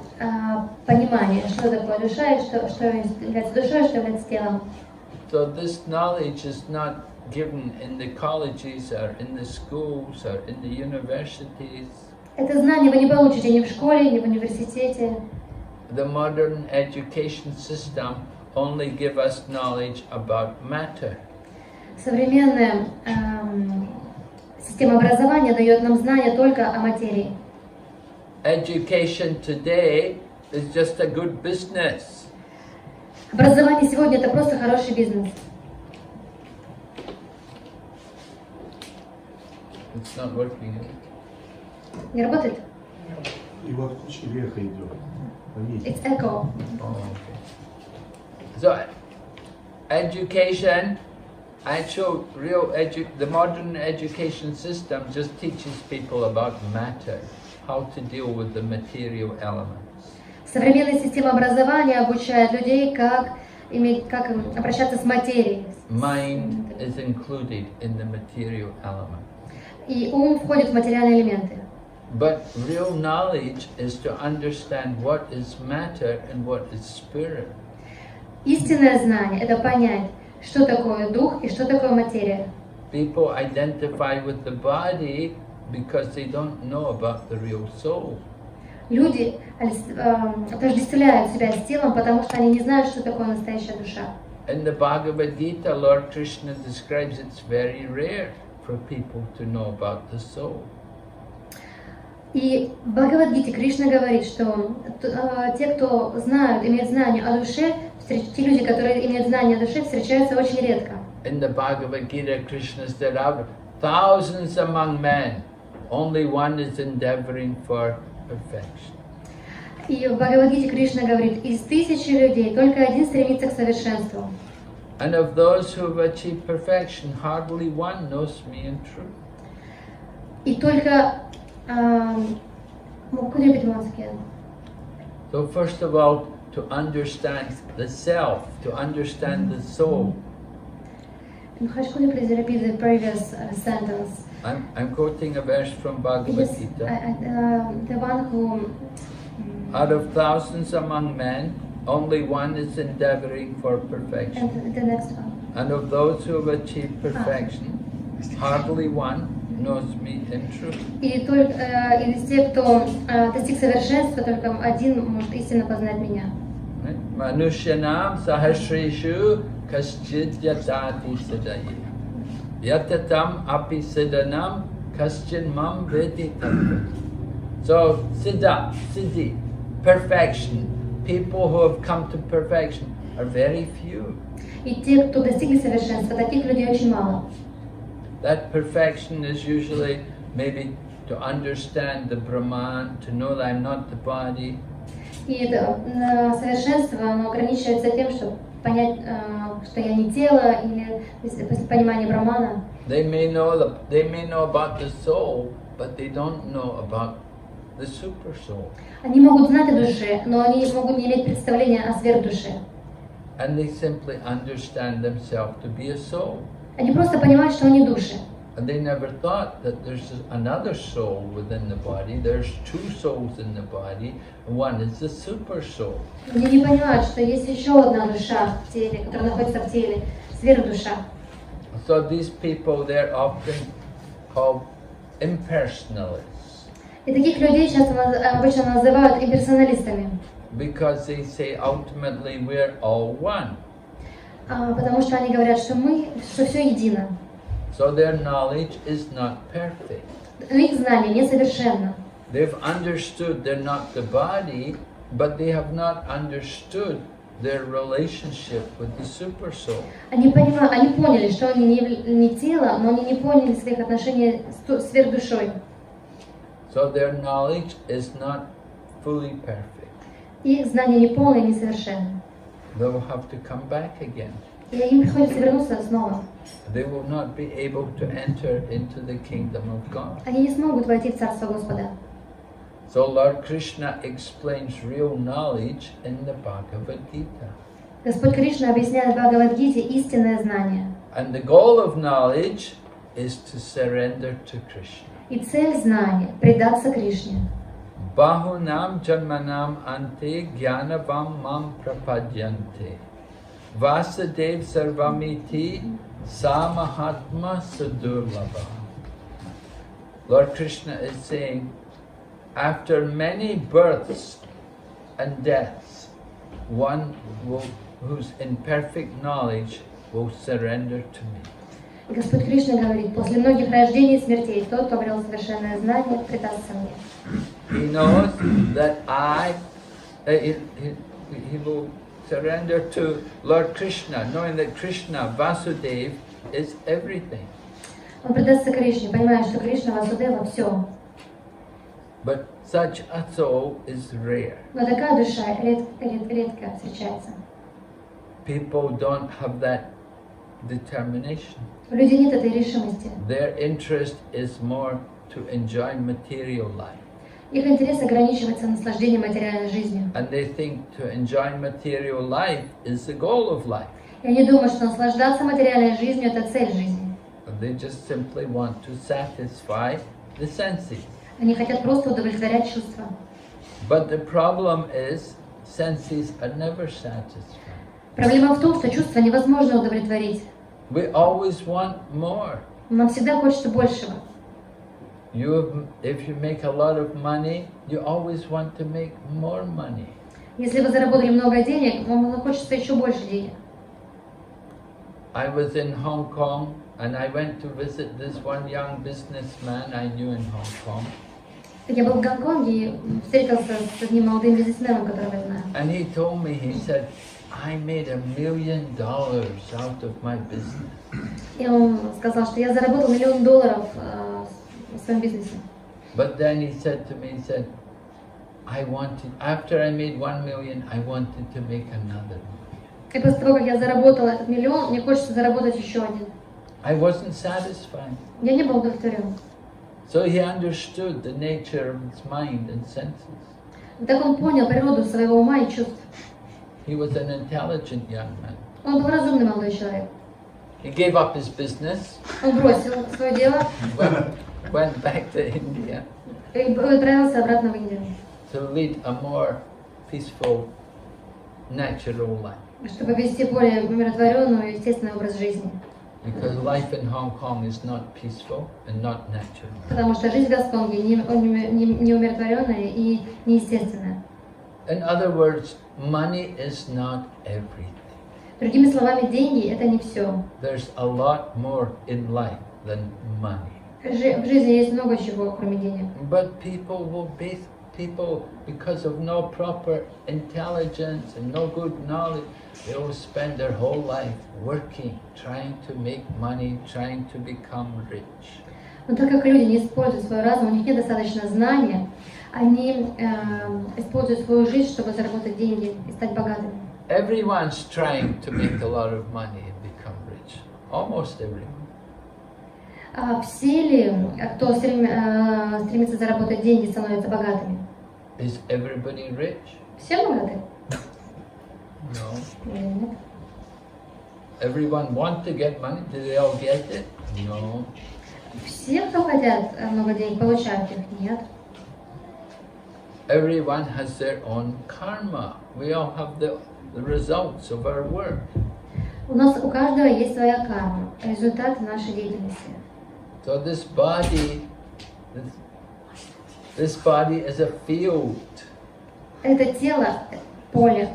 понимание, что такое душа, и что является душой, что является телом. So this knowledge is not given in the colleges or in the schools or in the universities. Это знание вы не получите ни в школе, ни в университете. The modern education system only give us knowledge about matter. Современная система образования дает нам знания только о материи. Education today is just a good business. Образование сегодня – это просто хороший бизнес. It's not working. Не работает? И вот куча веха идет. It's echo. Oh, okay. So, education, actual real the modern education system just teaches people about matter, how to deal with the material elements. Современная система образования обучает людей, как обращаться с материей. Mind is included in the material element. И ум входит в материальные элементы. But real knowledge is to understand what is matter and what is spirit. Истинное знание – это понять, что такое дух и что такое материя. People identify with the body because they don't know about the real soul. Люди отождествляют себя с телом, потому что они не знают, что такое настоящая душа. In the Bhagavad Gita, Lord Krishna describes it's very rare for people to know about the soul. И в Бхагавад-гите Кришна говорит, что те, кто знают, имеют знания о душе, те люди, которые имеют знания о душе, встречаются очень редко. In the Bhagavad Gita, Krishna said, out of thousands among men, only one is endeavoring for perfection. И в Бхагавад-гите Кришна говорит, из 1000 людей только один стремится к совершенству. And of those who have achieved perfection, hardly one knows me in truth. И только... could you repeat once again? So first of all, to understand the self, to understand the soul. Maharaj, could you please repeat the previous sentence? I'm quoting a verse from Bhagavad Yes, Gita. the one who... Out of thousands among men, only one is endeavoring for perfection. And the next one. And of those who have achieved perfection, hardly one knows me in truth. И только из тех, кто достиг совершенства, только один может истинно познать меня. Manushyanam sahasreshu kaschid yatati siddhaye. Yatatam api siddhanam kaschid mam vedi tattva. So siddhi, perfection, people who have come to perfection are very few. И те, кто достигли совершенства, таких людей очень мало. That perfection is usually maybe to understand the Brahman, to know that I'm not the body. И это совершенство, оно ограничивается тем, чтобы понять, что я не тело, или понимание Брахмана. They may know about the soul, but they don't know about the super soul. Они могут знать о душе, но они могут не иметь представления о сверхдуше. And they simply understand themselves to be a soul. Они просто понимают, что они души. And they never thought that there's another soul within the body. There's two souls in the body, and one is the super soul. Они не понимают, что есть еще одна душа в теле, которая находится в теле, сверхдуша. So these people, they're often called impersonalists. И таких людей часто обычно называют имперсоналистами, Because they say ultimately we're all one. потому что они говорят, что все едино. So their knowledge is not perfect. Но их знание несовершенно. They've understood they're not the body, but they have not understood their relationship with the super soul. Они поняли, что они не тело, но они не поняли своих отношений с сверхдушой. So their knowledge is not fully perfect. Их знание не полное и несовершенно. They will have to come back again. И им приходится вернуться снова. They will not be able to enter into the kingdom of God. Они не смогут войти в Царство Господа. So Lord Krishna explains real knowledge in the Bhagavad Gita. Господь Кришна объясняет в Бхагавад-гите истинное знание. And the goal of knowledge is to surrender to Krishna. И цель знания – предаться Кришне. Bahunam janmanam ante jnanavam mam prapadyante. Vasudev sarvamiti samahatma sudurlabha. Lord Krishna is saying, after many births and deaths, one who's in perfect knowledge will surrender to me. И Господь Кришна говорит, после многих рождений и смертей, тот, кто обрел совершенное знание, предастся мне. He knows that he will surrender to Lord Krishna, knowing that Krishna, Vasudev, is everything. Он предастся Кришне, понимая, что Кришна, Васудева, все. But such a soul is rare. Но такая душа редко встречается. People don't have that determination. У людей нет этой решимости. Their interest is more to enjoy material life. Их интерес ограничивается наслаждением материальной жизнью. And they think to enjoy material life is the goal of life. И они думают, что наслаждаться материальной жизнью – это цель жизни. And they just simply want to satisfy the senses. Они хотят просто удовлетворять чувства. But the problem is, senses are never satisfied. Проблема в том, что чувства невозможно удовлетворить. We always want more. Нам всегда хочется большего. If you make a lot of money, you always want to make more money. Если вы заработали много денег, вам хочется еще больше денег. I was in Hong Kong and I went to visit this one young businessman I knew in Hong Kong. Я был в Гонконге и встретился с одним молодым бизнесменом, которого я знаю. And he told me, he said, I made $1 million out of my business. И он сказал, что я заработал $1 миллион в своем бизнесе. But then he said to me, he said, I wanted, after I made 1 million, I wanted to make another. И после того, как я заработала этот $1 миллион, мне хочется заработать еще один. I wasn't satisfied. Я не был удовлетворен. So he understood the nature of his mind and senses. И так он понял природу своего ума и чувств. He was an intelligent young man. Он был разумный молодой человек. He gave up his business, Он бросил свое дело went back to India и отправился обратно в Индию, to lead a more peaceful, natural life. чтобы вести более умиротворенный, естественный образ жизни. Because life in Hong Kong is not peaceful and not natural. Потому что жизнь в Гонконге не умиротворенная и неестественная. In other words, money is not everything. Другими словами, деньги – это не все. There's a lot more in life than money. В жизни есть много чего, кроме денег. But people, because of no proper intelligence and no good knowledge, they will spend their whole life working, trying to make money, trying to become rich. Но так как люди не используют свой разум, у них нет достаточно знания, они используют свою жизнь, чтобы заработать деньги и стать богатыми. Everyone's trying to make a lot of money and become rich. Almost everyone. Все ли, кто стремится заработать деньги, становятся богатыми? Is everybody rich? Все богаты? No. Или нет? Everyone want to get money? Do they all get it? No. Все, кто хотят много денег, получают их? Нет. Everyone has their own karma. We all have the results of our work. У каждого есть своя карма, результаты нашей деятельности. So this body is a field. Это тело – поле.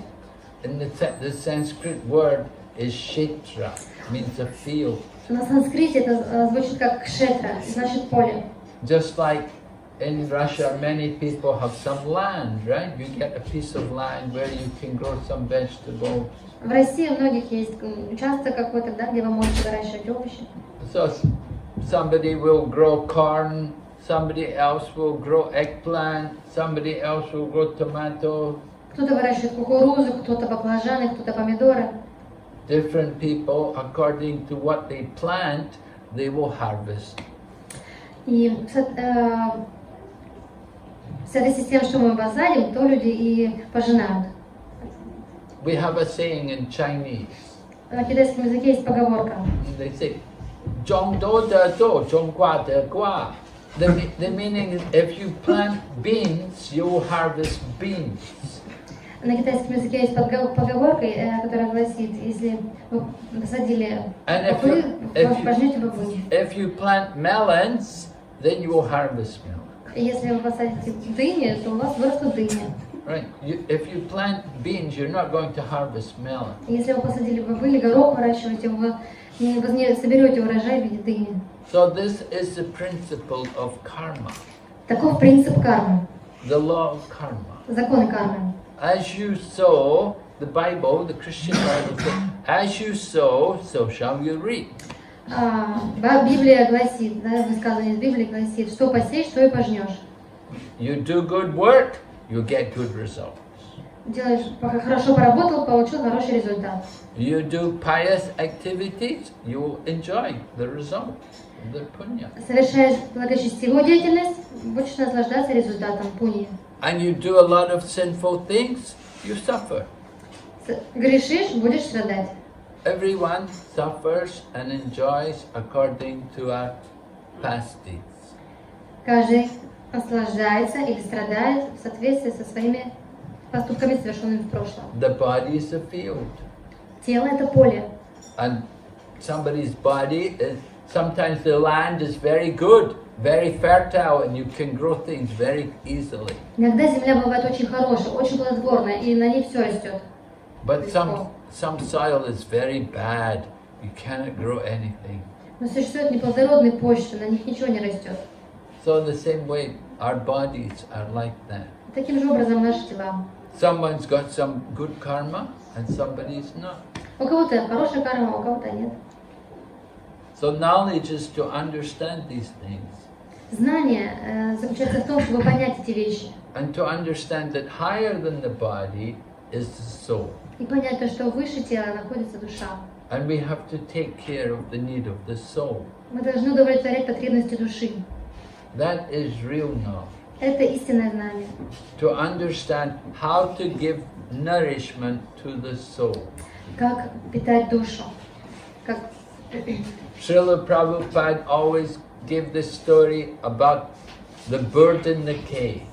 And the Sanskrit word is kshetra, means a field. На санскрите это звучит как кшетра, значит поле. Just like in Russia, many people have some land, right? You get a piece of land where you can grow some vegetables. В России у многих есть участок какой-то, да, где вы можете выращивать овощи. So somebody will grow corn, somebody else will grow eggplant, somebody else will grow tomato. Кто-то выращивает кукурузу, кто-то баклажаны, кто-то помидоры. Different people, according to what they plant, they will harvest. И в соответствии с тем, что мы посадим, то люди и пожинают. We have a saying in Chinese. На китайском языке есть поговорка. They say, "Zhong do de do, zhong gua de gua." The meaning is, if you plant beans, you will harvest beans. На китайском языке есть поговорка, которая гласит, если вы посадили бобы, вы пожнете бобы. If you plant melons, then you will harvest melons. Если вы посадите дыни, то у вас вырастут дыни. Right. If you plant beans, you're not going to harvest melons. Если вы посадили бобы или горох выращиваете, вы не соберете урожай в виде дыни. So this is the principle of karma. Таков принцип кармы. The law of karma. Законы кармы. As you sow, the Bible, the Christian Bible says, as you sow, so shall you reap. Библия гласит, да, высказывание из Библии гласит, что посеешь, что и пожнешь. You do good work, you get good results. Делаешь, хорошо поработал, получил хороший результат. You do pious activities, you will enjoy the result, the punya. Совершаешь благочестивую деятельность, будешь наслаждаться результатом пуньи. And you do a lot of sinful things, you suffer. Грешишь, будешь страдать. Everyone suffers and enjoys according to our past deeds. Каждый наслаждается или страдает в соответствии со своими поступками, совершенными в прошлом. The body is a field. Тело – это поле. And somebody's body is, sometimes the land is very good, very fertile, and you can grow things very easily. Иногда земля бывает очень хорошая, очень плодотворная, и на ней все растет. But some soil is very bad. You cannot grow anything. Но существуют неплодородные почвы, на них ничего не растет. So in the same way, our bodies are like that. Таким же образом наши тела. Someone's got some good karma and somebody's not. У кого-то хорошая карма, у кого-то нет. So knowledge is to understand these things. Знание заключается в том, чтобы понять эти вещи. And to understand that higher than the body is the soul. И понять то, что выше тела находится душа. And we have to take care of the need of the soul. Мы должны удовлетворять потребности души. That is real knowledge. Это истинное знание. To understand how to give nourishment to the soul. Как питать душу. Как... Srila Prabhupada always gave this story about the bird in the cage.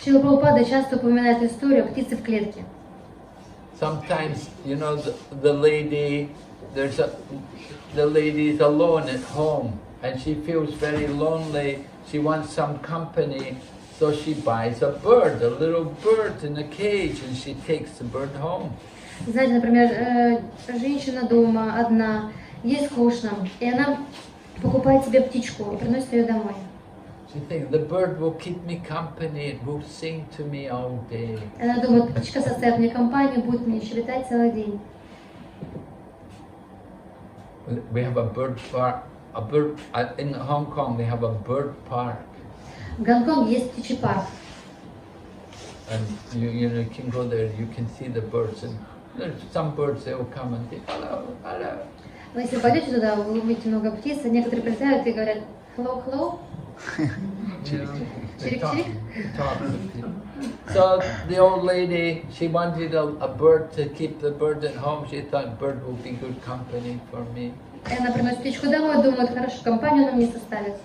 Шрила Прабхупада часто упоминает историю о птице в клетке. Sometimes, you know, the lady is alone at home and she feels very lonely. She wants some company, so she buys a bird, a little bird in a cage, and she takes the bird home. Знаете, например, женщина дома одна, ей скучно, и она покупает себе птичку и приносит ее домой. She thinks the bird will keep me company, it will sing to me all day. Она думает, птичка составит мне компанию, будет мне щебетать целый день. We have a bird park. In Hong Kong, they have a bird park. В Гонконге есть птичий парк. And you can go there, you can see the birds. And there's some birds, they will come and say, hello, hello. Но если пойдете туда, вы увидите много птиц, а некоторые прилетают и говорят hello, hello. They talk. So the old lady, she wanted a bird to keep the bird at home. She thought bird will be good company for me. И она приносит птичку домой, думает, хорошо, компанию она мне составит.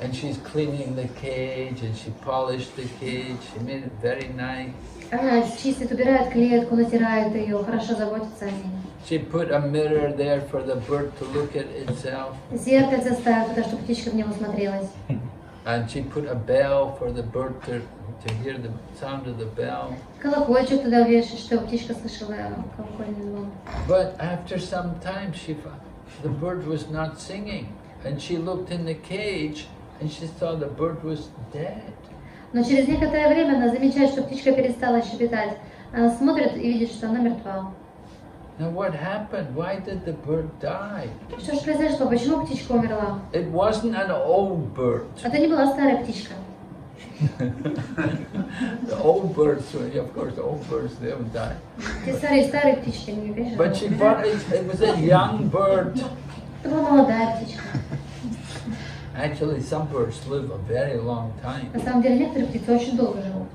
And she's cleaning the cage, and she polished the cage. She made it very nice. Она чистит, убирает клетку, натирает ее, хорошо заботится о ней. She put a mirror there for the bird to look at itself. Зеркальце ставит туда, чтобы птичка в него смотрелась. And she put a bell for the bird to hear the sound of the bell. Колокольчик туда вешает, чтобы птичка слышала колокольный звон. But after some time, the bird was not singing, and she looked in the cage, and she saw the bird was dead. Но через некоторое время она замечает, что птичка перестала щебетать. Она смотрит и видит, что она мертва. Now what happened? Why did the bird die? Что же произошло? Почему птичка умерла? It wasn't an old bird. Это не была старая птичка. The old birds, of course, the old birds, they don't die. Те старые птички, не конечно. But she bought it was a young bird. Это была молодая птичка. Actually, some birds live a very long time. На самом деле, некоторые птицы очень долго живут.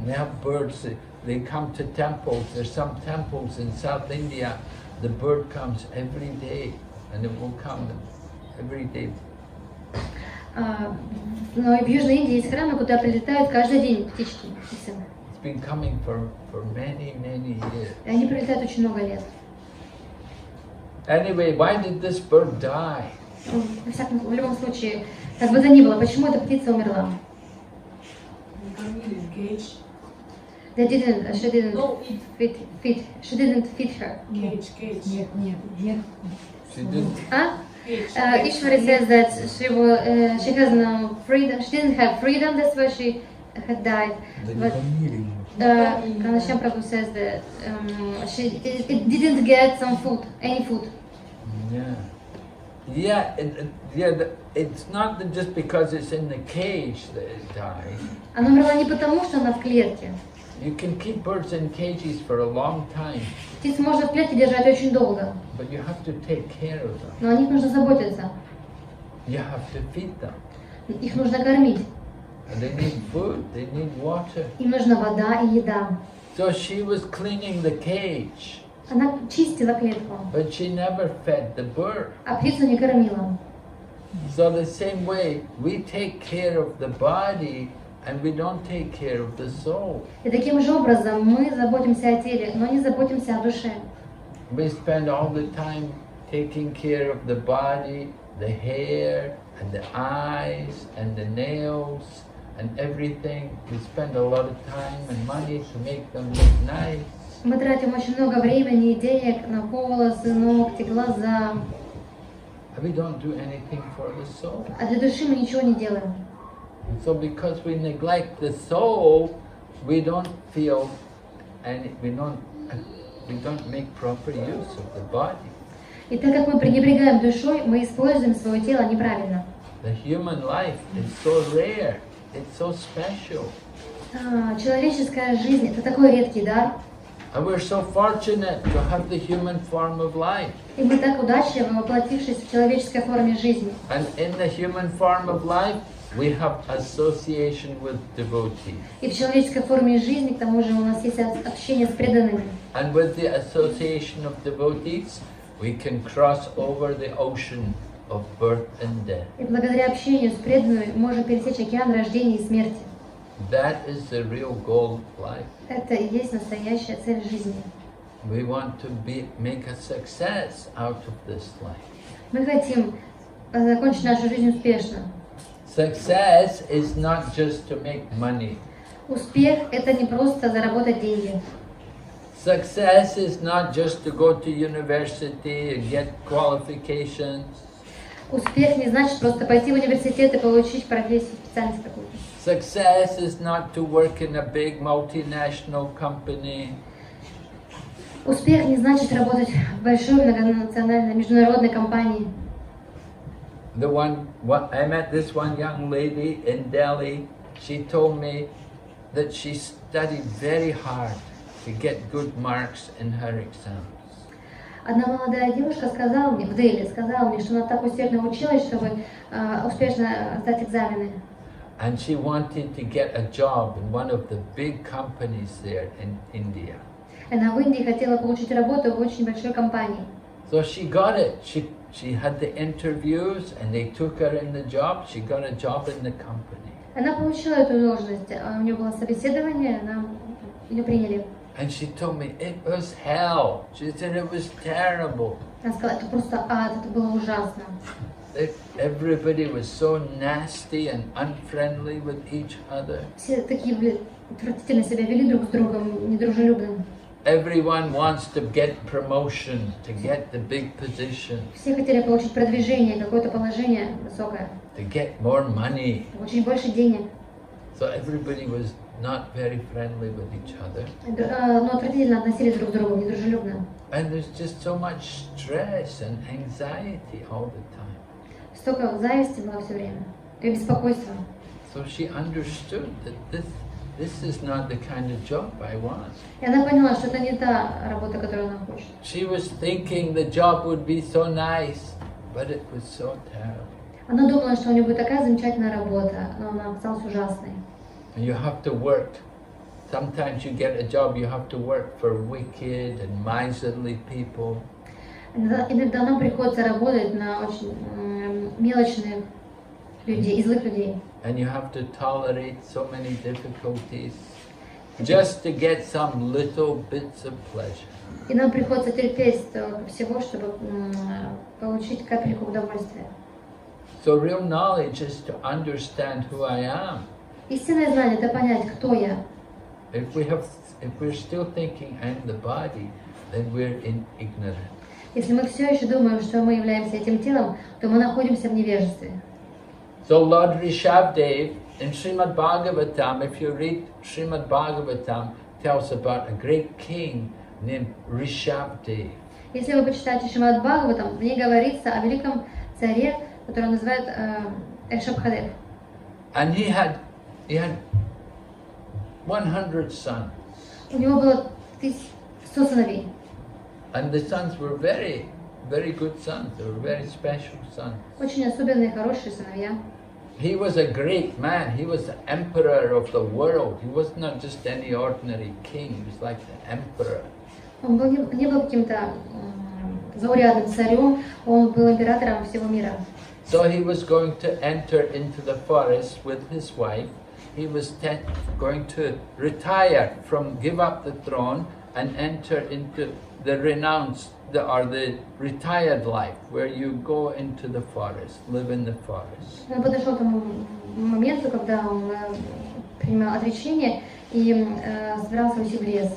They have birds, they come to temples. There's some temples in South India. The bird comes every day, and it will come every day. Но и в Южной Индии есть храмы, куда прилетают каждый день птички. It's been coming for many years. И они прилетают очень много лет. Anyway, why did this bird die? В любом случае, как бы то ни было, почему эта птица умерла? She didn't feed her. She didn't. Ishwari says that she has no freedom. She didn't have freedom. That's why she had died. But Kanashyam Prabhu says that it didn't get some food, any food. Yeah. It's not just because it's in the cage that it died. Она умерла не потому, что она в клетке. You can keep birds in cages for a long time. Птиц можно в клетке держать очень долго. But you have to take care of them. Но о них нужно заботиться. You have to feed them. Их нужно кормить. And they need food, they need water. Им нужна вода и еда. So she was cleaning the cage. Она чистила клетку. But she never fed the bird. А птицу не кормила. So the same way, we take care of the body and we don't take care of the soul. И таким же образом мы заботимся о теле, но не заботимся о душе. We spend all the time taking care of the body, the hair, and the eyes, and the nails, and everything. We spend a lot of time and money to make them look nice. Мы тратим очень много времени и денег на волосы, ногти, глаза. And we don't do anything for the soul. А для души мы ничего не делаем. And so because we neglect the soul, we don't feel and we don't make proper use of the body. И так как мы пренебрегаем душой, мы используем свое тело неправильно. The human life is so rare, it's so special. Человеческая жизнь — это такой редкий дар. And we're so fortunate to have the human form of life. И мы так удачливы, воплотившись в человеческой форме жизни. And in the human form of life, we have association with devotees. И в человеческой форме жизни, к тому же, у нас есть общение с преданными. And with the association of devotees, we can cross over the ocean of birth and death. И благодаря общению с преданными можем пересечь океан рождения и смерти. That is the real goal of life. Это и есть настоящая цель жизни. We want to make a success out of this life. Мы хотим закончить нашу жизнь успешно. Success is not just to make money. Успех — это не просто заработать деньги. Success is not just to go to university and get qualifications. Успех не значит просто пойти в университет и получить профессию, специальность какую-то. Success is not to work in a big multinational company. Успех не значит работать в большой многонациональной международной компании. I met this one young lady in Delhi. She told me that she studied very hard to get good marks in her exams. Одна молодая девушка сказала мне, в Дели, сказала мне, что она так усердно училась, чтобы успешно сдать экзамены. And she wanted to get a job in one of the big companies there in India. Она в Индии хотела получить работу в очень большой компании. So she got it. She had the interviews and they took her in the job. She got a job in the company. Она получила эту должность, у нее было собеседование, ее приняли. And she told me it was hell. She said it was terrible. Она сказала, это просто ад, это было ужасно. Everybody was so nasty and unfriendly with each other. Все такие отвратительно себя вели друг с другом, недружелюбно. Everyone wants to get promotion, to get the big position. Все хотели получить продвижение, какое-то положение высокое. To get more money. Получить больше денег. So everybody was not very friendly with each other. Но отвратительно относились друг к другу, недружелюбно. And there's just so much stress and anxiety all the time. Столько зависти было все время, и беспокойства. So she understood that this is not the kind of job I want. И она поняла, что это не та работа, которую она хочет. She was thinking the job would be so nice, but it was so terrible. Она думала, что у нее будет такая замечательная работа, но она оказалась ужасной. And you have to work. Sometimes you get a job, you have to work for wicked and miserly people. Иногда нам приходится работать на очень мелочных людей, и злых людей. And you have to tolerate so many difficulties just to get some little bits of pleasure. И нам приходится терпеть всего, чтобы получить капельку удовольствия. So real knowledge is to understand who I am. Истинное знание — это понять, кто я. If we're still thinking I'm the body, then we're in ignorance. Если мы все еще думаем, что мы являемся этим телом, то мы находимся в невежестве. So Lord Rishabdev in Srimad Bhagavatam, if you read Srimad Bhagavatam, tells about a great king named Rishabdev. Если вы почитаете Шримад Бхагаватам, в ней говорится о великом царе, которого называют Ришабхадев. And he had 100 sons. У него было 100 сыновей. And the sons were very, very good sons. They were very special sons. Очень особенные, хорошие сыновья. He was a great man. He was the emperor of the world. He was not just any ordinary king. He was like the emperor. Он не был каким-то заурядным царем, он был императором всего мира. So he was going to enter into the forest with his wife. He was going to retire give up the throne and enter into the renounced, or the retired life, where you go into the forest, live in the forest. Он подошел к тому моменту, когда он принимал отречение и собирался уйти в лес.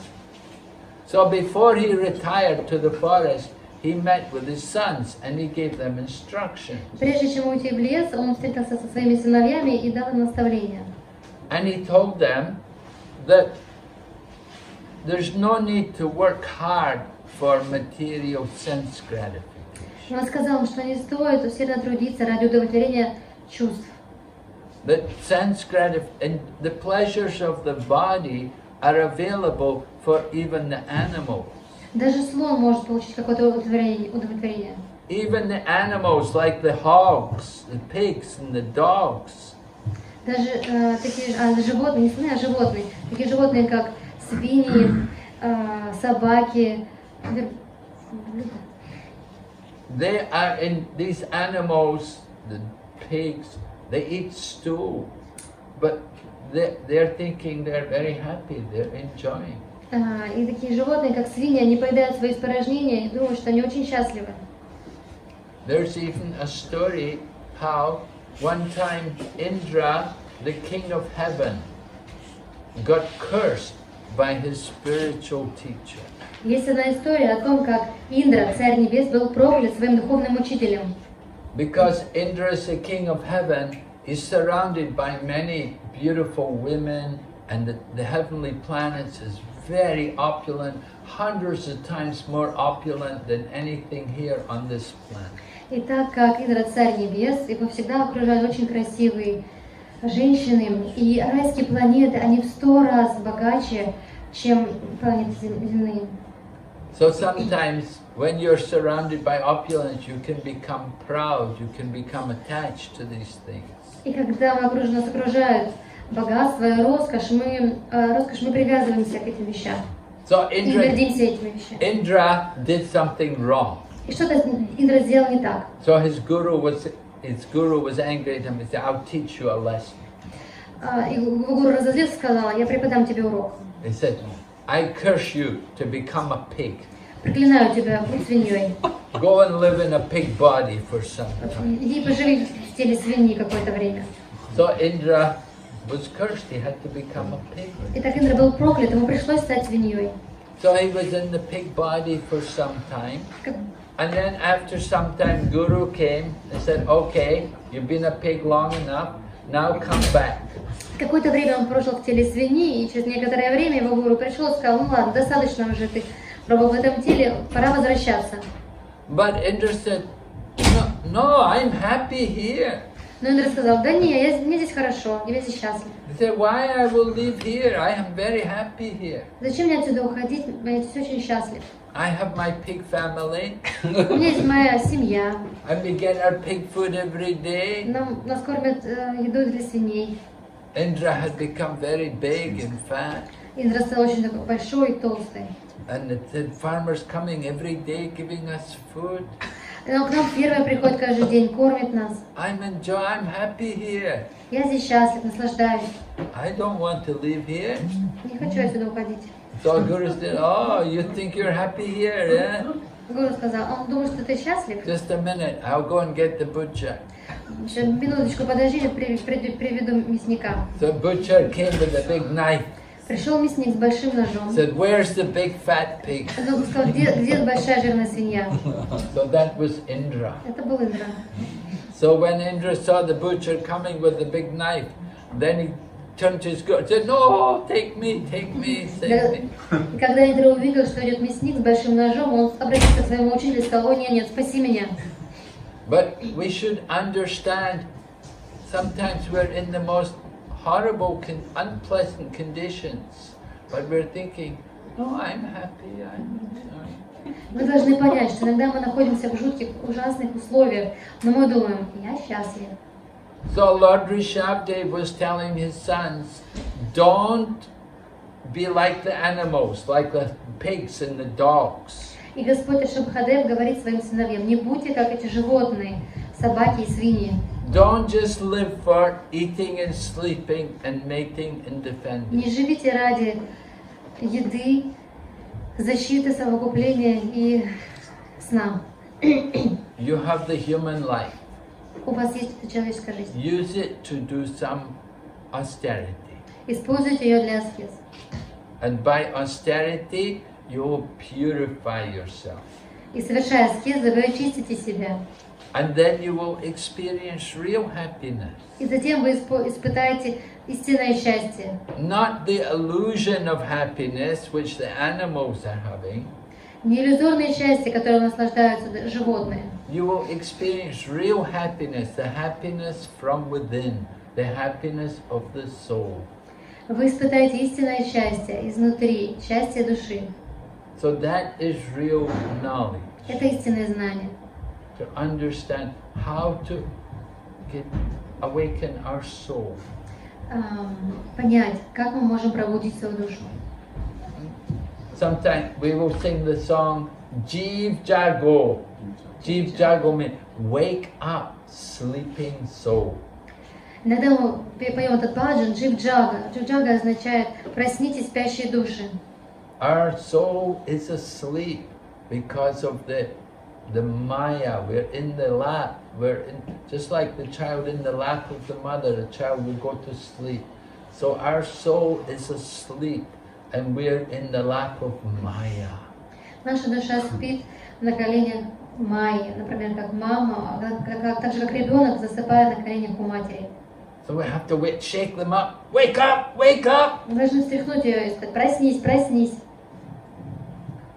So before he retired to the forest, he met with his sons and he gave them instructions. Прежде чем уйти в лес, он встретился со своими сыновьями и дал им наставления. And he told them that there's no need to work hard for material sense gratification. Он сказал, что не стоит усердно трудиться ради удовлетворения чувств. That sense and the pleasures of the body are available for even the animals. Даже слон может получить какое-то удовлетворение. Even the animals like the hogs, the pigs and the dogs. Даже такие животные, не слоны, а животные. Такие животные, как свиньи, собаки. They are in these animals, the pigs, they eat stew, but they're thinking they're very happy, they're enjoying. И такие животные, как свиньи, они поедают свои испражнения и думают, что они очень счастливы. There's even a story how one time Indra, the king of heaven, got cursed by his spiritual teacher. Есть одна история о том, как Индра, царь небес, был проклят своим духовным учителем. Because Indra is the king of heaven, he's surrounded by many beautiful women, and the heavenly planets is very opulent, hundreds of times more opulent than anything here on this planet. И так как Индра царь небес, его всегда окружают очень красивые женщины, и райские планеты, они в 100 раз богаче, чем планеты земные. So sometimes when you're surrounded by opulence, you can become proud, you can become attached to these things. И когда нас окружают богатство и роскошь, мы привязываемся к этим вещам. So И гордимся этими вещами. Indra did something wrong. И что-то Индра сделал не так. So his guru was angry at him and said, "I'll teach you a lesson." И его гуру разозлился и сказал: я преподам тебе урок. He said, "I curse you to become a pig. Проклинаю тебя, будь свиньей. Go and live in a pig body for some time." Иди поживи в теле свиньи какое-то время. So Indra was cursed. He had to become a pig. Итак, Индра был проклят, ему пришлось стать свиньей. So he was in the pig body for some time. And then after some time, Guru came and said, "Okay, you've been a pig long enough. Now come back." Какое-то время он прожил в теле свиньи, и через некоторое время его гуру пришел и сказал: ну ладно, достаточно уже ты пробовал в этом теле, пора возвращаться. But Indra said, "No, I'm happy here." Но Индра сказал: да не, мне здесь хорошо, я здесь счастлив. He said, "Why I will live here? I am very happy here. Зачем мне отсюда уходить? Я здесь очень счастлив. I have my pig family. У меня есть моя семья. And we get our pig food every day." Нас кормят едой для свиней. Indra had become very big and fat. Индра стал очень такой большой и толстый. And the farmers coming every day giving us food. Но к нам фермер приходит каждый день, кормит нас. I'm happy here. Я здесь счастлив, наслаждаюсь. I don't want to live here. Не хочу отсюда уходить. So Guru said, "Oh, you think you're happy here, eh?" Гуру сказал: он думает, что ты счастлив? Just a minute, I'll go and get the butcher. Еще минуточку подожди, я приведу мясника. The butcher came with a big knife. Пришел мясник с большим ножом. Said, "Where's the big fat pig?" Он сказал: где большая жирная свинья? So that was Indra. Это был Индра. So when Indra saw the butcher coming with the big knife, then he turned to his guru and said, "No, take me, take me, take me." И когда Индра увидел, что идет мясник с большим ножом, он обратился к своему учителю и сказал: о, нет, спаси меня. But we should understand, sometimes we're in the most horrible, unpleasant conditions, but we're thinking, "No, I'm happy, I'm enjoying." Мы должны понять, что иногда мы находимся в жутких, ужасных условиях, но мы думаем: я счастлив. So Lord Rishabdev was telling his sons, don't be like the animals, like the pigs and the dogs. И Господь Ришабхадев говорит своим сыновьям: не будьте как эти животные, собаки и свиньи. Don't just live for eating and sleeping and mating and defending. Не живите ради еды, защиты, совокупления и сна. You have the human life. У вас есть эта человеческая жизнь. Use it to do some austerity. Используйте ее для аскез. And by austerity, you will purify yourself. И совершая аскезы, вы очистите себя. And then you will experience real happiness. И затем вы испытаете истинное счастье. Not the illusion of happiness which the animals are having. Не иллюзорное счастье, которым наслаждаются животные. You will experience real happiness, the happiness from within, the happiness of the soul. Вы испытаете истинное счастье изнутри, счастье души. So that is real knowledge. Это истинное знание. To understand how to awaken our soul. Понять, как мы можем пробудить свою душу. Sometimes we will sing the song Jeev Jago. Jeev Jago means wake up, sleeping soul. Иногда мы поем этот баджан Джив-джага. Джив-джага означает «проснитесь, спящие души». Our soul is asleep because of the Maya. We're in the lap. Just like the child in the lap of the mother, the child will go to sleep. So our soul is asleep and we're in the lap of Maya. Наша душа спит на коленях Майи, например, как мама, так же как ребенок, засыпая на коленях у матери. So we have to shake them up. Wake up! Wake up! Мы должны встряхнуть ее и сказать: проснись, проснись.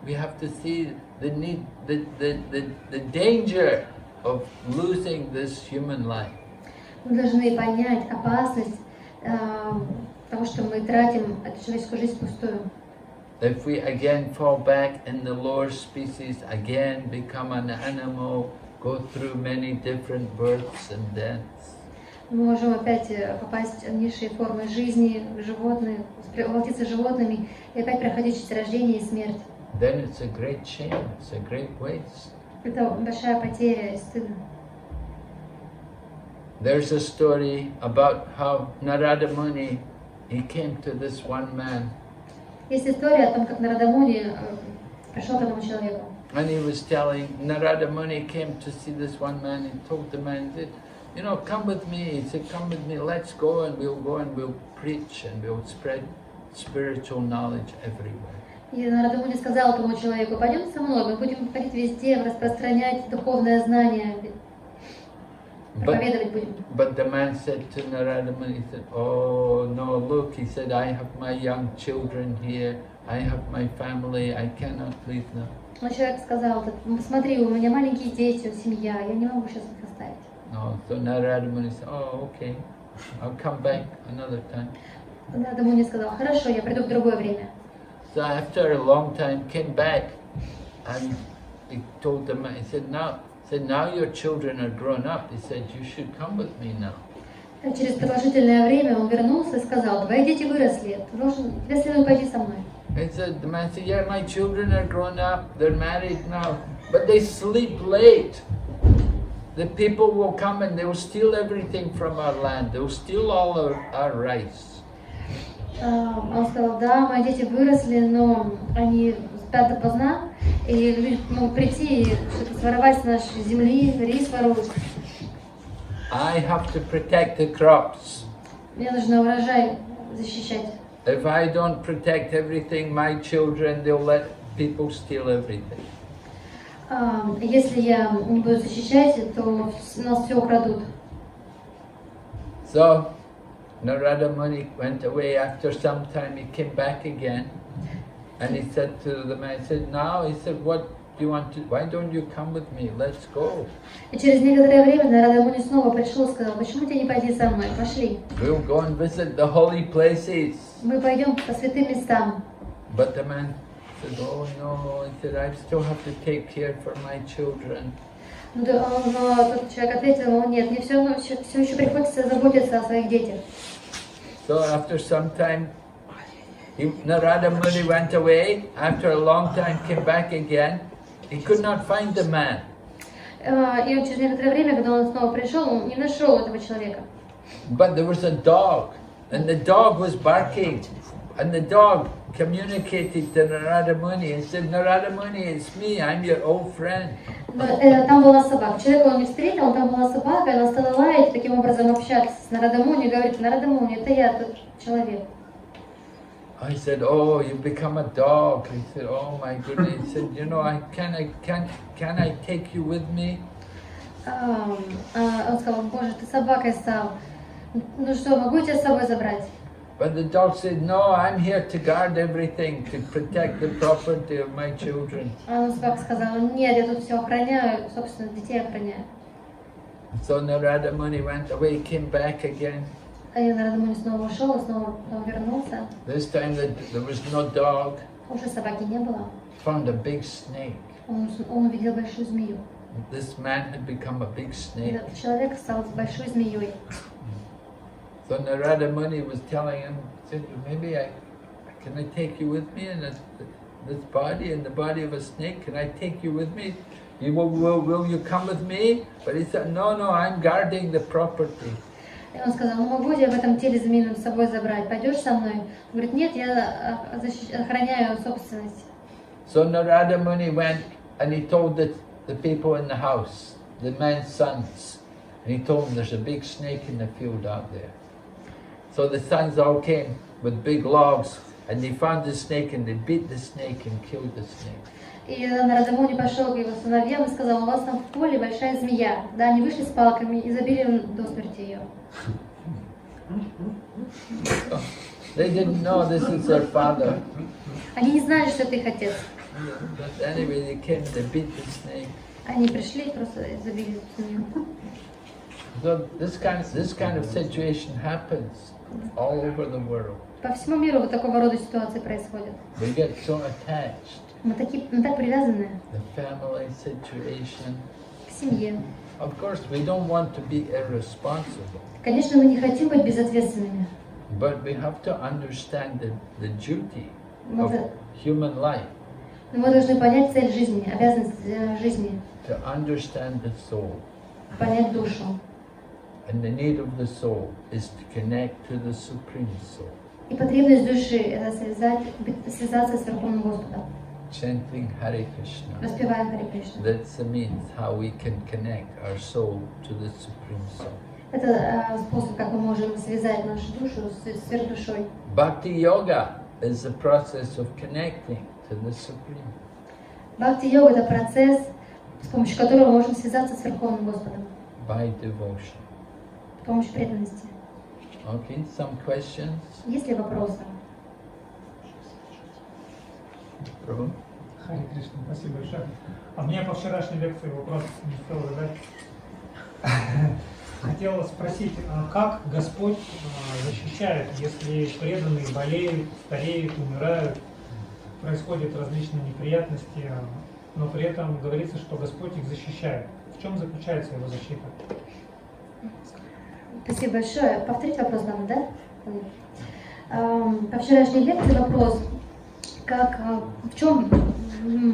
We have to see the danger of losing this human life. Мы должны понять опасность того, что мы тратим эту человеческую жизнь впустую. If we again fall back in the lower species, again become an animal, go through many different births and deaths. Мы можем опять попасть в низшие формы жизни, животные, воплотиться животными и опять проходить через рождение и смерть. Then it's a great shame, it's a great waste. Это большая потеря и стыдно. There's a story about how Narada Muni, he came to this one man. Есть история о том, как Нарада Муни пришел к одному человеку. And he was telling, Narada Muni came to see this one man and told the man, he said, you know, come with me. He said, come with me, let's go and we'll preach and we'll spread spiritual knowledge everywhere. И Нарада Муни сказал этому человеку: пойдем со мной, мы будем ходить везде, распространять духовное знание, проповедовать будем. But the man said to Narada Muni, he said, oh no, look, he said, I have my young children here, I have my family, I cannot leave them. Но человек сказал: смотри, у меня маленькие дети, семья, я не могу сейчас их оставить. No, so Narada Muni said, oh, okay, I'll come back another time. Нарада Муни сказал: хорошо, я приду в другое время. So after a long time, came back and he told the man, he said, now your children are grown up. He said, you should come with me now. Через продолжительное время он вернулся и сказал: твои дети выросли, тебе следует пойти со мной. He said, the man said, yeah, my children are grown up, they're married now, but they sleep late. The people will come and they will steal everything from our land. They will steal all our rice. Он сказал: да, мои дети выросли, но они спят допоздна, и люди могут прийти и что-то своровать с нашей земли, рис воруют. I have to protect the crops. Мне нужно урожай защищать. If I don't protect everything, my children, they'll let people steal everything. Если я не буду защищать, то нас все украдут. So Narada Muni went away. After some time he came back again and he said to the man, he said, now, he said, what do you want to, why don't you come with me, let's go. И через некоторое время Нарада Муни снова пришел и сказал: почему тебе не пойти со мной, пошли. We'll go and visit the holy places. Мы пойдем по святым местам. But the man said, oh no, he said, I still have to take care for my children. Но тот человек ответил: нет, мне все еще приходится заботиться о своих детях. So after some time, Narada Muni went away. After a long time, came back again. He could not find the man. И через некоторое время, когда он снова пришел, он не нашел этого человека. But there was a dog, and the dog was barking, and the dog communicated to Narada Muni and said, Narada Muni, it's me, I'm your old friend. Там была собака. Человека он не встретил, там была собака, и она стала лаять, таким образом общаться с Нарада Муни, и говорит: Нарада Муни, это я, тот человек. I said, oh, you become a dog. He said, oh my goodness. He said, you know, can I take you with me? Он сказал: боже, ты собакой стал. Ну что, могу тебя с собой забрать? But the dog said, no, I'm here to guard everything, to protect the property of my children. А собака сказала, нет, я тут все охраняю, собственно, детей охраняю. So Narada Muni went away, came back again. А я, наверное, снова ушел, снова вернулся. This time there was no dog. Уже собаки не было. Found a big snake. Он увидел большую змею. This man had become a big snake. Этот человек стал большой змеей. So Narada Muni was telling him, said, maybe can I take you with me in this body, in the body of a snake? Can I take you with me? Will you come with me? But he said, no, I'm guarding the property. И он сказал, ну могу я в этом теле змеином с собой забрать? Пойдешь со мной? Он говорит, нет, я охраняю собственность. So Narada Muni went and he told the people in the house, the man's sons, and he told them there's a big snake in the field out there. So the sons all came with big logs and they found the snake and they beat the snake and killed the snake. И Нарада Муни пошел к его сыновьям и сказал, у вас там в поле большая змея. Да, они вышли с палками и забили до смерти ее. They didn't know this is their father. Они не знали, что это их отец. But anyway, they came, they beat the snake. Они пришли и просто забили змею. So this kind of situation happens all over the world. По всему миру вот такого рода ситуации происходят. We get so attached. Мы так привязаны The family situation. к семье. Of course, we don't want to be irresponsible, Конечно, мы не хотим быть безответственными. but we have to understand the duty Мы, of human life, но мы должны понять цель жизни, обязанность жизни, to understand the soul. понять душу. And the need of the soul is to connect to the Supreme Soul. И потребность души – это связаться с Верховным Господом, Chanting Hare Krishna. распевая Харе Кришна. That's the means how we can connect our soul to the Supreme Soul. Это способ, как мы можем связать нашу душу с сверхдушой. Bhakti Yoga is the process of connecting to the Supreme. Бхакти-йога – это процесс, с помощью которого мы можем связаться с Верховным Господом, By devotion. с помощью преданности. Okay, some questions? Есть ли вопросы? Prabhu? Харе Кришна, спасибо большое. А мне по вчерашней лекции вопрос не успел задать. Хотела спросить, как Господь защищает, если преданные болеют, стареют, умирают, происходят различные неприятности, но при этом говорится, что Господь их защищает. В чем заключается его защита? Спасибо большое. Повторить вопрос надо, да? По вчерашней лекции вопрос, в чем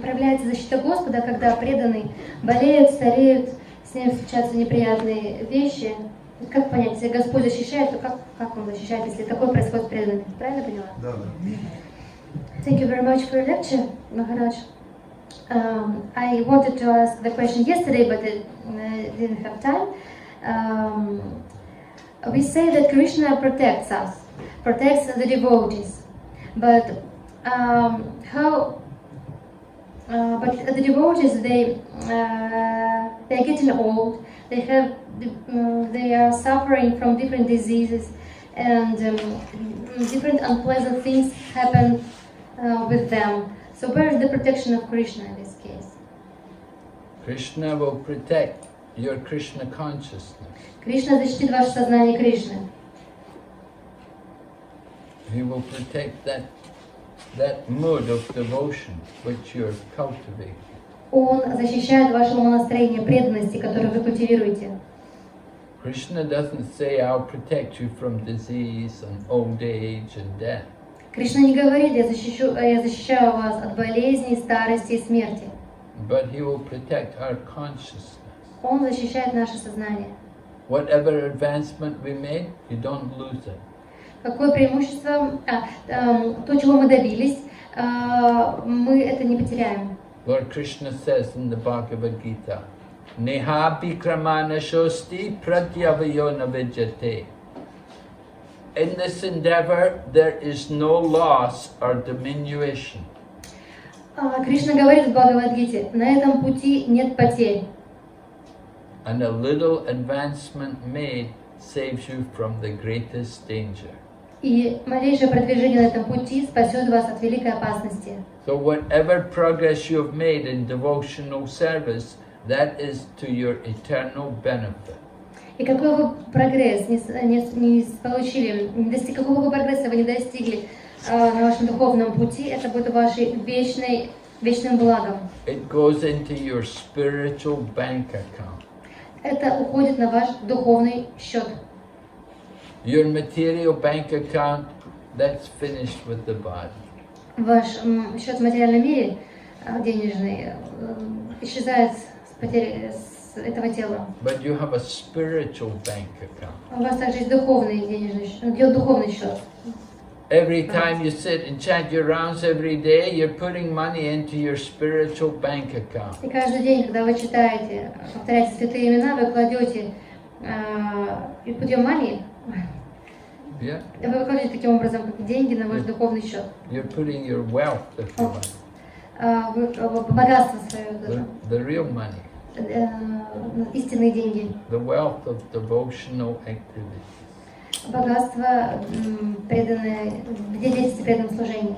проявляется защита Господа, когда преданные болеют, стареют, с ними случаются неприятные вещи. Как понять, если Господь защищает, то как Он защищает, если такое происходит с преданными? Правильно поняла? Да. Thank you very much for your lecture, Maharaj. I wanted to ask the question yesterday, but I didn't have time. We say that Krishna protects us, protects the devotees, but but the devotees they're getting old. They are suffering from different diseases, and different unpleasant things happen with them. So where is the protection of Krishna in this case? Krishna will protect your Krishna consciousness. Кришна защитит ваше сознание Кришны. He will protect that mood of devotion which you're cultivating. Он защищает ваше умонастроение преданности, которое вы культивируете. Krishna doesn't say, I'll protect you from disease and old age and death. Кришна не говорит, я защищаю вас от болезней, старости и смерти. But he will protect our consciousness. Он защищает наше сознание. Whatever advancement we made, you don't lose it. Какое преимущество, то, чего мы добились, мы это не потеряем. Lord Krishna says in the Bhagavad Gita, Neha bikramana shosti pratyavayo navijate. In this endeavor, there is no loss or diminution. Кришна говорит в Бхагавад-гите, на этом пути нет потерь. And a little advancement made saves you from the greatest danger. И малейшее продвижение на этом пути спасет вас от великой опасности. So whatever progress you have made in devotional service, that is to your eternal benefit. И какой бы прогресс не получили, какого бы прогресса вы не достигли на вашем духовном пути, это будет вашим вечным благом. It goes into your spiritual bank account. Это уходит на ваш духовный счет. Your material bank account, that's finished with the body. Ваш счет в материальном мире денежный исчезает с этого тела. But you have a spiritual bank account. У вас также есть духовный духовный счет. Every time you sit and chant your rounds every day, you're putting money into your spiritual bank account. И каждый день, когда вы читаете, повторяете святые имена, вы кладете you put your money. Yeah. Вы кладете таким образом как деньги на ваш духовный счет. You're putting your wealth, if you like. Богатство свое. The real money. Истинные деньги. The wealth of devotional activities. Богатство, преданное, где дети преданном служении.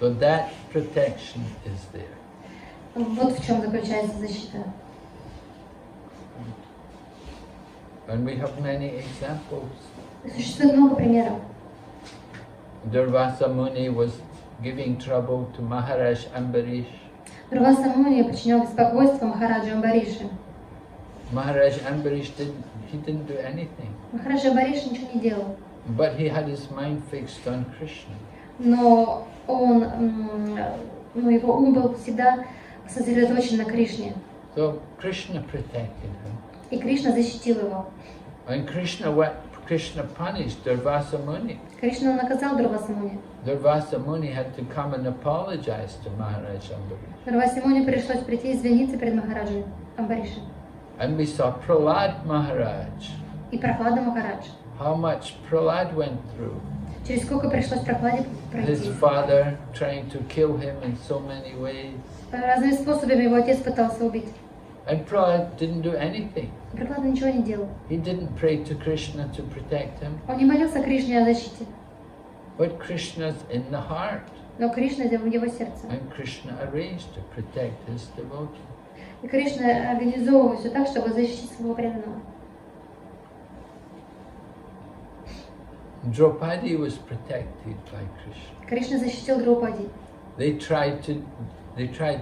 So that protection is there. Вот в чем заключается защита. And we have many examples. Существует много примеров. Durvasa Muni was giving trouble to Maharaj Ambarish. Durvasa Muni причинял беспокойство Махараджу Амбариши. Maharaj Ambarish didn't do anything. Махарадж Амбариш ничего не делал. But he had his mind fixed on Krishna. Но его ум был всегда сосредоточен на Кришне. So Krishna protected him. И Кришна защитил его. And Krishna punished Durvasa Muni. Кришна наказал Durvasa Muni. Durvasa Muni had to come and apologize to Maharaj Ambarish. Durvasa Muni пришлось прийти извиниться перед Махараджем Амбаришем. And we saw Prahlad Maharaj. И Прохлада Махарадж. How much Prahlad went through. Через сколько пришлось Прохладе пройти. His father trying to kill him in so many ways. Разными способами его отец пытался убить. And Prahlad didn't do anything. Прохлада ничего не делал. He didn't pray to Krishna to protect him. Он не молился Кришне о защите. But Krishna's in the heart. Но Кришна в его сердце. And Krishna arranged to protect his devotee. И Кришна организовывал все так, чтобы защитить своего преданного. Draupadi was protected by Krishna. Кришна защитил Драупади. They tried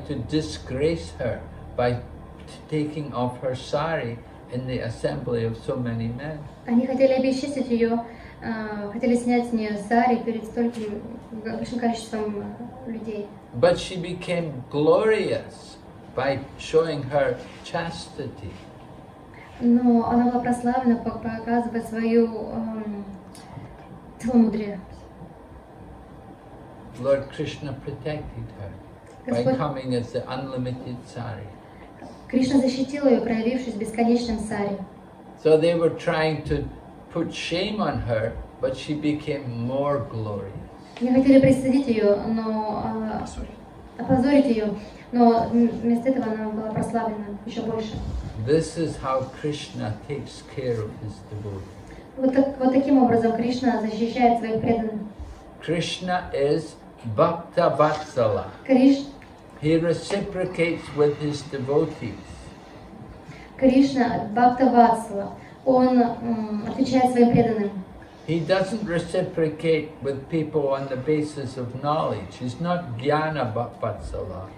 to disgrace her by taking off her sari in the assembly of so many men. Они хотели обесчестить ее, хотели снять с нее сари перед стольким большим количеством людей. But she became glorious by showing her chastity. Но она была прославлена, показывая свою целомудрие. Lord Krishna protected her by coming as the unlimited sari. Кришна защитил ее, проявившись в бесконечном саре. So they were trying to put shame on her, but she became more glorious. Они хотели пристыдить ее, опозорить ее, но вместо этого она была прославлена еще больше. This is how Krishna takes care of his devotees. Вот таким образом Кришна защищает своих преданных. Krishna is Bhakta Vatsala. He reciprocates with his devotees. Кришна Бхакта Ватсала. Он отвечает своим преданным. He doesn't reciprocate with people on the basis of knowledge. He's not Jnana Vatsala.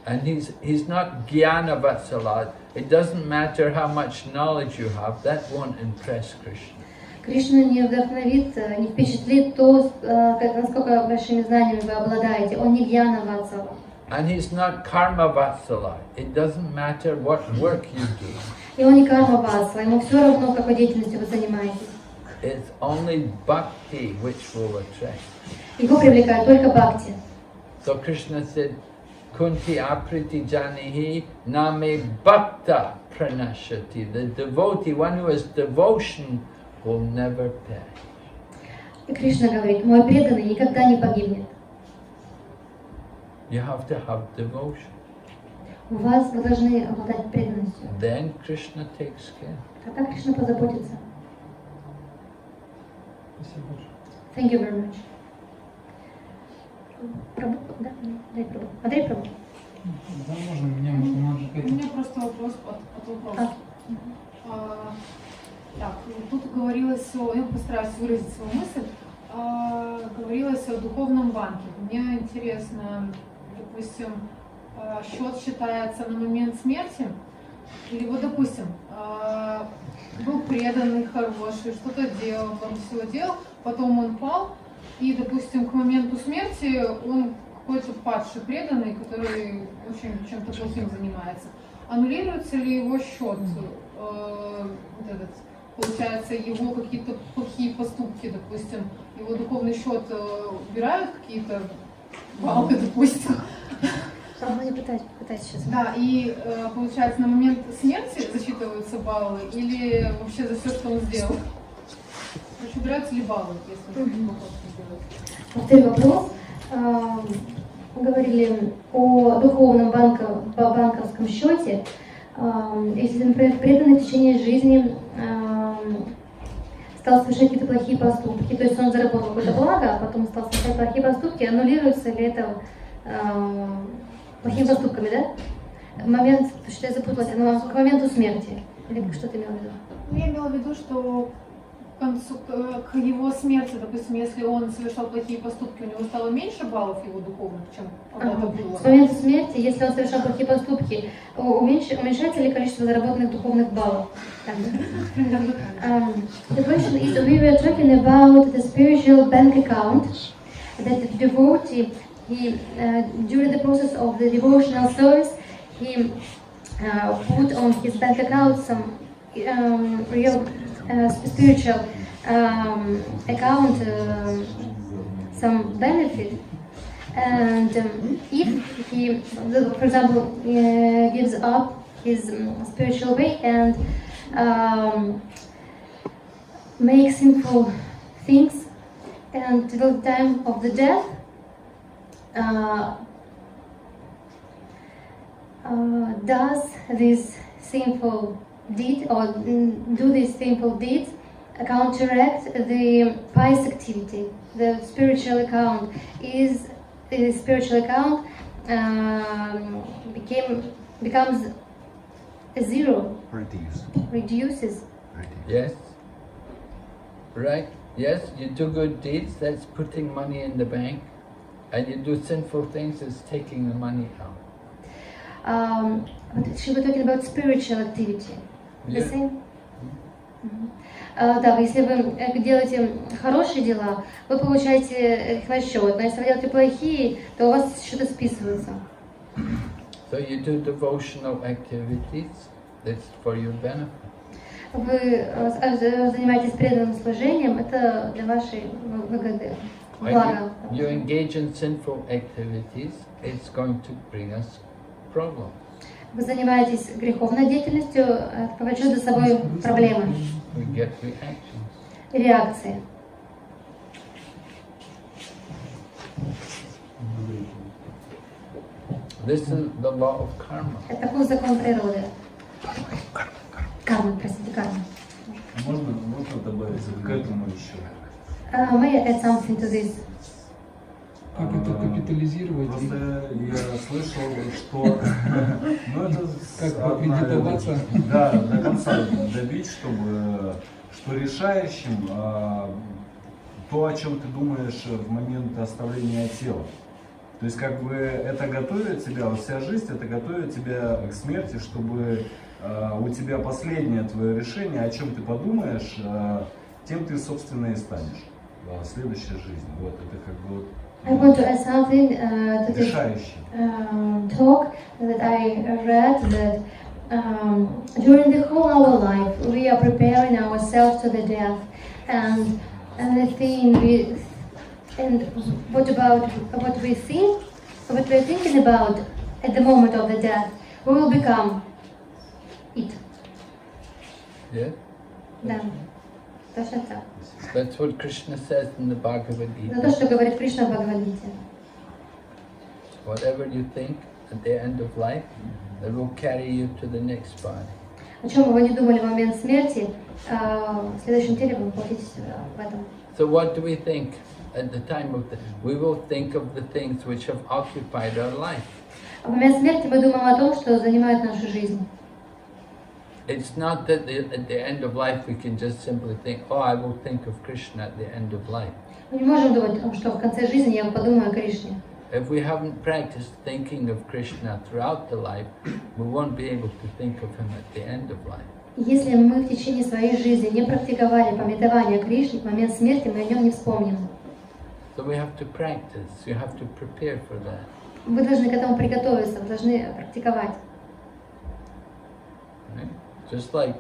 And he's not Jnana Vatsala. It doesn't matter how much knowledge you have, that won't impress Krishna. Кришна не вдохновит, не впечатлит то, насколько большими знаниями вы обладаете. Он не Гьяна Ватсала. And he's not Karma Vatsala. It doesn't matter what work you do. И он не Карма Ватсала. Ему все равно, какой деятельностью вы занимаетесь. It's only bhakti which will attract. Его привлекает только бхакти. So Krishna said, Kunti apriti janihi name bhakta pranashati. The devotee, one who has devotion, will never perish. И Кришна говорит, мой преданный никогда не погибнет. You have to have devotion. У вас вы должны обладать преданностью. Then Krishna takes care. Тогда Кришна позаботится. Спасибо большое. Thank you very much. Прабhu, да? Дай Прабhu. Андрей Прабhu. Да, можно, меня можно У меня просто вопрос от вопроса. Так, тут говорилось я постараюсь выразить свою мысль, говорилось о духовном банке. Мне интересно, допустим, счет считается на момент смерти, или вот, допустим, был преданный, хороший, что-то делал, много всего делал, потом он пал, и, допустим, к моменту смерти он какой-то падший преданный, который очень чем-то плохим занимается. Аннулируется ли его счет, вот этот, получается, его какие-то плохие поступки, допустим, его духовный счет убирают какие-то баллы, допустим. Не пытаюсь сейчас. Да, и получается, на момент смерти засчитываются баллы или вообще за все, что он сделал? Короче, убираются ли баллы, если он плохо сделает? Повторю вопрос. Мы говорили о духовном банковском счете. Если, например, преданный в течение жизни стал совершать какие-то плохие поступки, то есть он заработал какое-то благо, а потом стал совершать плохие поступки, аннулируется ли это плохими поступками, да? Момент, что я запуталась, к моменту смерти. Или что ты имела в виду? Я имела в виду, что к его смерти, допустим, если он совершал плохие поступки, у него стало меньше баллов его духовных, чем когда-то было. С момента смерти, если он совершал плохие поступки, уменьшается ли количество заработанных духовных баллов? The question is, we were talking about the spiritual bank account that the devotee, during the process of the devotional service, he put on his bank account some real spiritual account, some benefit, and if he, for example, gives up his spiritual way and makes sinful things, and till the time of the death, does this sinful deed or do these sinful deeds counteract the pious activity? The spiritual account is the spiritual account becomes a zero. Reduces. Yes. Right. Yes, you do good deeds, that's putting money in the bank, and you do sinful things, it's taking the money out. But she was talking about spiritual activity. The Yeah. same? Да, если вы делаете хорошие дела, вы получаете их на счет, но если вы делаете плохие, то у вас счеты списываются. So you do devotional activities, that's for your benefit. Вы занимаетесь преданным служением, это для вашей выгоды, блага. You engage in sinful activities, it's going to bring us problems. Вы занимаетесь греховной деятельностью, это повлечет за собой проблемы We get reactions. и реакции. This is the law of karma. Это такой закон природы. Карма, простите, карма. Можно добавить к этому еще? May I add something to this? Как это капитализировать? Просто я слышал, что ну, это как аккредитоваться? Да, до конца добить, чтобы что решающим то, о чем ты думаешь в момент оставления тела. То есть как бы это готовит тебя, вот вся жизнь это готовит тебя к смерти, чтобы у тебя последнее твое решение, о чем ты подумаешь, тем ты, собственно, и станешь в следующей жизни. Вот это как бы вот. I want to add something to this talk that I read, that during the whole our life we are preparing ourselves to the death, and the thing we and what we think, what we're thinking about at the moment of the death, we will become it. Yeah? Да. Точно так. That's what Krishna says in the Bhagavad Это то, Gita. что говорит Кришна в Бхагавад-гите. Whatever you think at the end of life, that will carry you to the next body. О чем бы вы не думали в момент смерти, в следующем теле вы находитесь в этом. So what do we think at the time of we will think of the things which have occupied our life. В момент смерти мы думаем о том, что занимает нашу жизнь. It's not that at the end of life we can just simply think, oh, I will think of Krishna at the end of life. Мы не можем думать, что в конце жизни я подумаю о Кришне. If we haven't practiced thinking of Krishna throughout the life, we won't be able to think of him at the end of life. Если мы в течение своей жизни не практиковали памятование о Кришне, в момент смерти мы о нем не вспомним. So we have to practice, you have to prepare for that. Вы должны к этому приготовиться, вы должны практиковать. Right? Just like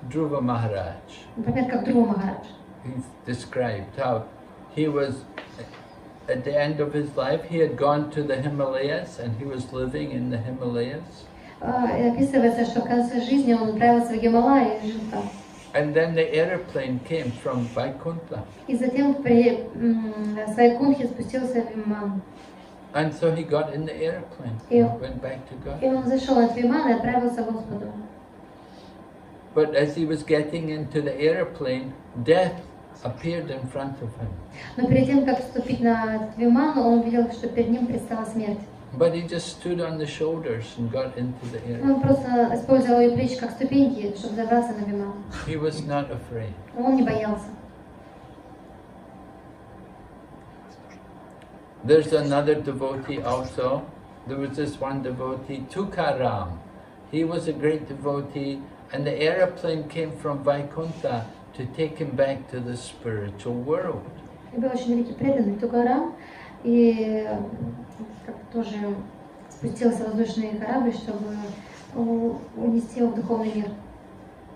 Dhruva Maharaj. Например, как Dhruva Maharaj. He's described how he was, at the end of his life, he had gone to the Himalayas and he was living in the Himalayas. Описывается, что в конце жизни он отправился в Гималаи и жил там. And then the airplane came from Vaikuntha. И затем при Вайкунтхе спустился в Виман. And so he got in the airplane and went back to God. И он зашел от Вимана и отправился к Господу. But as he was getting into the airplane, death appeared in front of him. Но перед тем, как вступить на Виман, он увидел, что перед ним предстала смерть. But he just stood on the shoulders and got into the airplane. Он просто использовал ее плечи как ступеньки, чтобы забраться на Виман. He was not afraid. Он не боялся. There's another devotee also. There was this one devotee, Tukaram. He was a great devotee, and the airplane came from Vaikuntha to take him back to the spiritual world. И был очень великий преданный Тукарам, и тоже спустился воздушный корабль, чтобы унести его в духовный мир.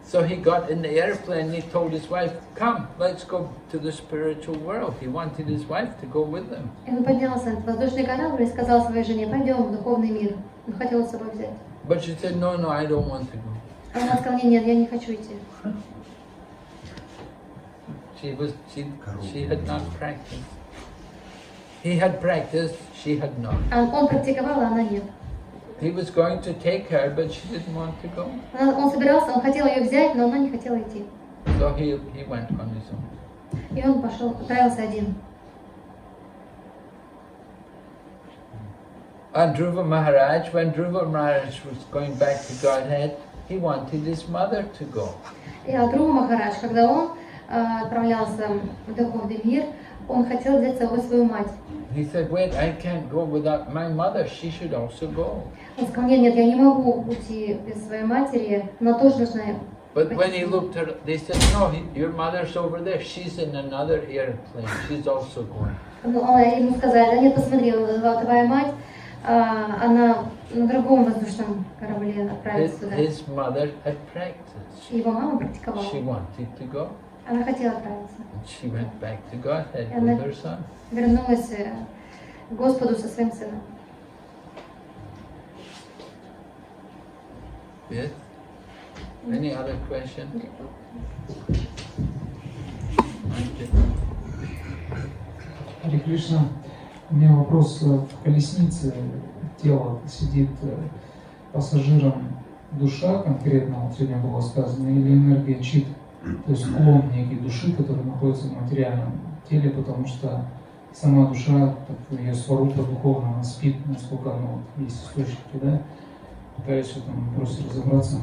So he got in the airplane and he told his wife, come, let's go to the spiritual world. He wanted his wife to go with him. И он поднялся на воздушный корабль и сказал своей жене, пойдем в духовный мир. Он хотел с собой взять. But she said, no, I don't want to go. Она сказала, нет, я не хочу идти. She had not practiced. He had practiced, she had not. Он практиковал, а она нет. He was going to take her, but she didn't want to go. Он собирался, он хотел ее взять, но она не хотела идти. So he went on his own. И он пошел, отправился один. And Dhruva Maharaj, when Dhruva Maharaj was going back to Godhead, he wanted his mother to go. И Dhruva Махарадж, когда он отправлялся в духовный мир, он хотел взять с собой свою мать. He said, wait, I can't go without my mother, she should also go. Он сказал, нет, я не могу уйти без своей матери, она тоже должна. But when he looked at her, they said, no, your mother's over there, she's in another airplane, she's also going. Ему сказали, да нет, посмотри, твоя мать, она на другом воздушном корабле отправится туда. His mother had practiced. Его мама практиковала. She wanted to go. Она хотела отправиться. She went back to Godhead with her son. Вернулась к Господу со своим сыном. Yes? Any other question? Харе Кришна, у меня вопрос. В колеснице тело сидит пассажиром душа конкретно, вот сегодня было сказано, или энергия чит, то есть клон некий души, который находится в материальном теле, потому что сама душа, ее сварупа духовно, она спит, насколько она вот, есть источники, да? Пытаюсь в этом вопросе разобраться.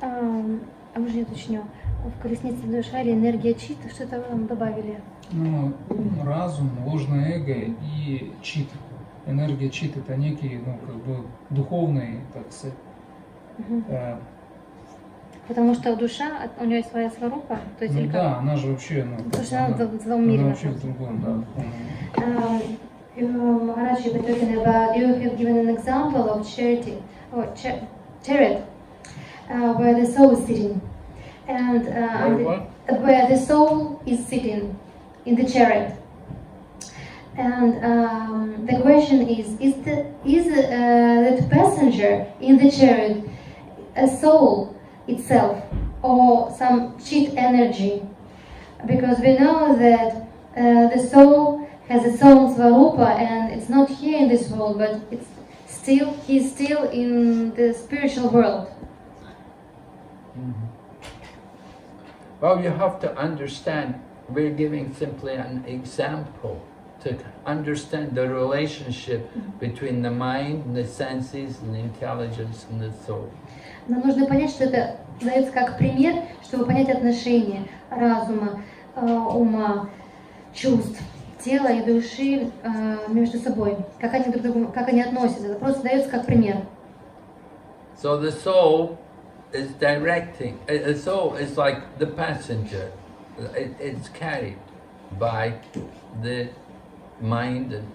А уже уточню, в колеснице душа или энергия чит, что-то вам добавили? Ну, разум, ложное эго и чит. Энергия чит — это некий, ну, как бы духовный, так сказать. Потому что душа, у нее есть своя сварупа, то есть. Ну да, она же вообще, ну, потому что она в другом мире. Она вообще в другом, да. Maharaj, you were talking about, you have given an example of charity, or chariot, where the soul is sitting, and where the soul is sitting in the chariot. And the question is that passenger in the chariot a soul itself or some cheat energy? Because we know that the soul has its own svarupa and it's not here in this world, but he's still in the spiritual world. Well, you have to understand we're giving simply an example to understand the relationship between the mind, the senses, and the intelligence, and the soul. Нам нужно понять, что это дается как пример, чтобы понять отношения разума, ума, чувств, тела и души между собой, как они друг к другу, как они относятся. Это просто дается как пример. So the soul is directing. The soul is like the passenger. It's carried by the mind and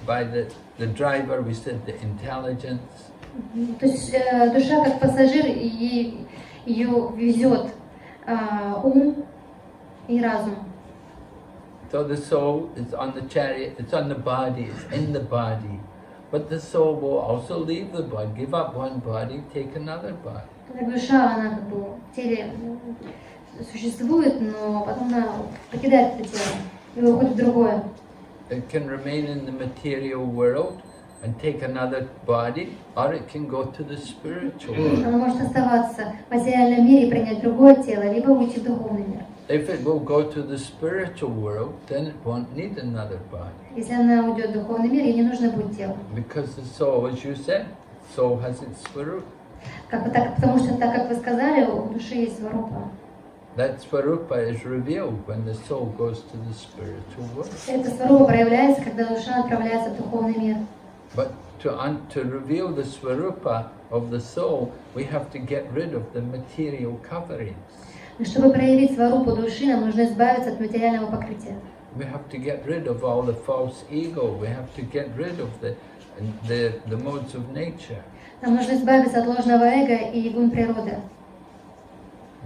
by the driver. We said the intelligence. То есть душа как пассажир, и ее везет ум и разум. So the soul is on the chariot, it's on the body, it's in the body. But the soul will also leave the body, give up one body, take another body. Душа, она как бы в теле существует, но потом она покидает это тело и уходит в другое. It can remain in the material world and take another body, or it can go to the spiritual world. Она может оставаться в материальном мире и принять другое тело, либо уйти в духовный мир. If it will go to the spiritual world, then it won't need another body. Если она уйдет в духовный мир, ей не нужно будет тело. Because the soul, as you said, soul has its swarupa. Потому что, так как вы сказали, у души есть сварупа. That swarupa is revealed when the soul goes to the spiritual world. Эта сварупа проявляется, когда душа отправляется в духовный мир. But to reveal the swarupa of the soul, we have to get rid of the material coverings. Но чтобы проявить сварупу души, нам нужно избавиться от материального покрытия. We have to get rid of all the false ego. We have to get rid of the modes of nature. Нам нужно избавиться от ложного эго и гун природы.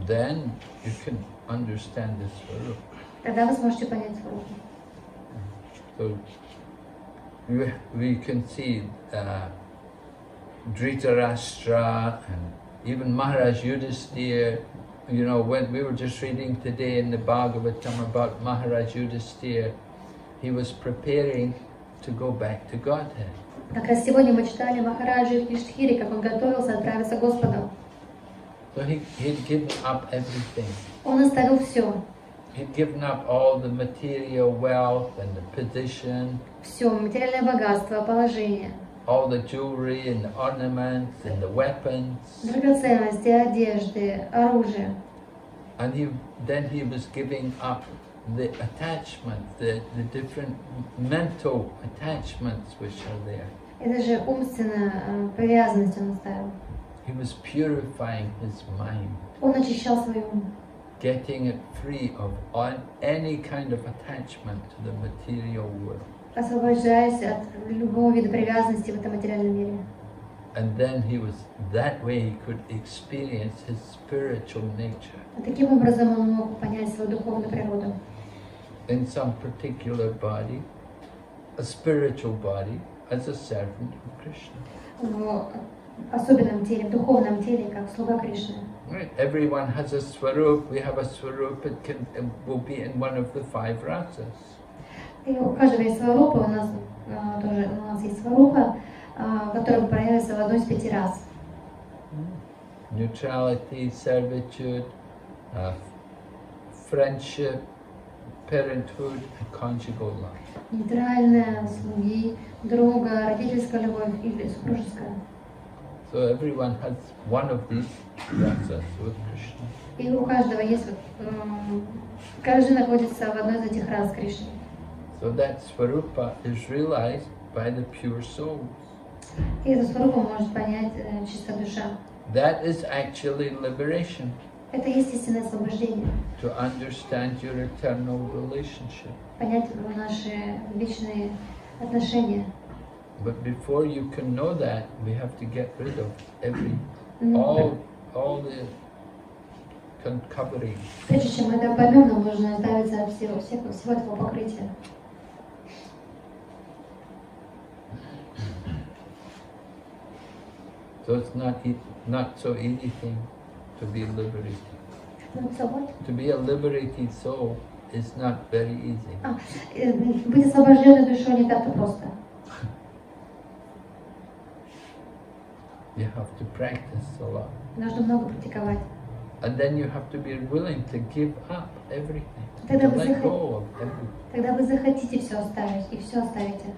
Then you can understand the swarupa. Тогда вы сможете понять сварупу. So we can see Dhritarashtra and even Maharaj Yudhisthira. You know, when we were just reading today in the Bhagavatam about Maharaj Yudhisthira, he was preparing to go back to Godhead. Как раз сегодня мы читали Махараджа Юдхиштхири, как он готовился отправиться к Господу. So he'd given up everything. Он оставил все. He'd given up all the material wealth and the position. Все, материальное богатство, положение. All the jewelry and the ornaments and the weapons. Драгоценности, одежды, оружие. And then he was giving up the attachment, the different mental attachments which are there. И даже умственная привязанность он оставил. He was purifying his mind. Он очищал свой ум. Getting it free of any kind of attachment to the material world. Освобождаясь от любого вида привязанности в этом материальном мире. And then that way he could experience his spiritual nature. Таким образом он мог понять свою духовную природу. In some particular body, a spiritual body, as a servant of Krishna. В особенном теле, в духовном теле, как слуга Кришны. Right. Everyone has a swarup. We have a swarup. It will be in one of the 5 rasas. И у каждого есть сварупа, у нас есть сварупа, которая проявится в одной из 5 рас. Neutrality, servitude, friendship, parenthood, and conjugal love. Нейтральная, слуги, друга, родительская любовь или супружеская. So everyone has one of these rasas with Krishna. И у каждого есть, каждый находится в одной из этих рас Кришны. So that swarupa is realized by the pure souls. И эту сварупу может понять чистая душа. That is actually liberation. Это естественное освобождение. To understand your eternal relationship. Понять наши вечные отношения. But before you can know that, we have to get rid of all the covering. Прежде чем мы это поймем, нам нужно избавиться от всего этого покрытия. So it's not so easy thing to be liberated. To be a liberated soul is not very easy. Быть освобожденной душой не так-то просто. You have to practice a lot. Нужно много практиковать. And then you have to be willing to give up everything, to Тогда вы, let go of everything. тогда вы захотите все оставить, и все оставите.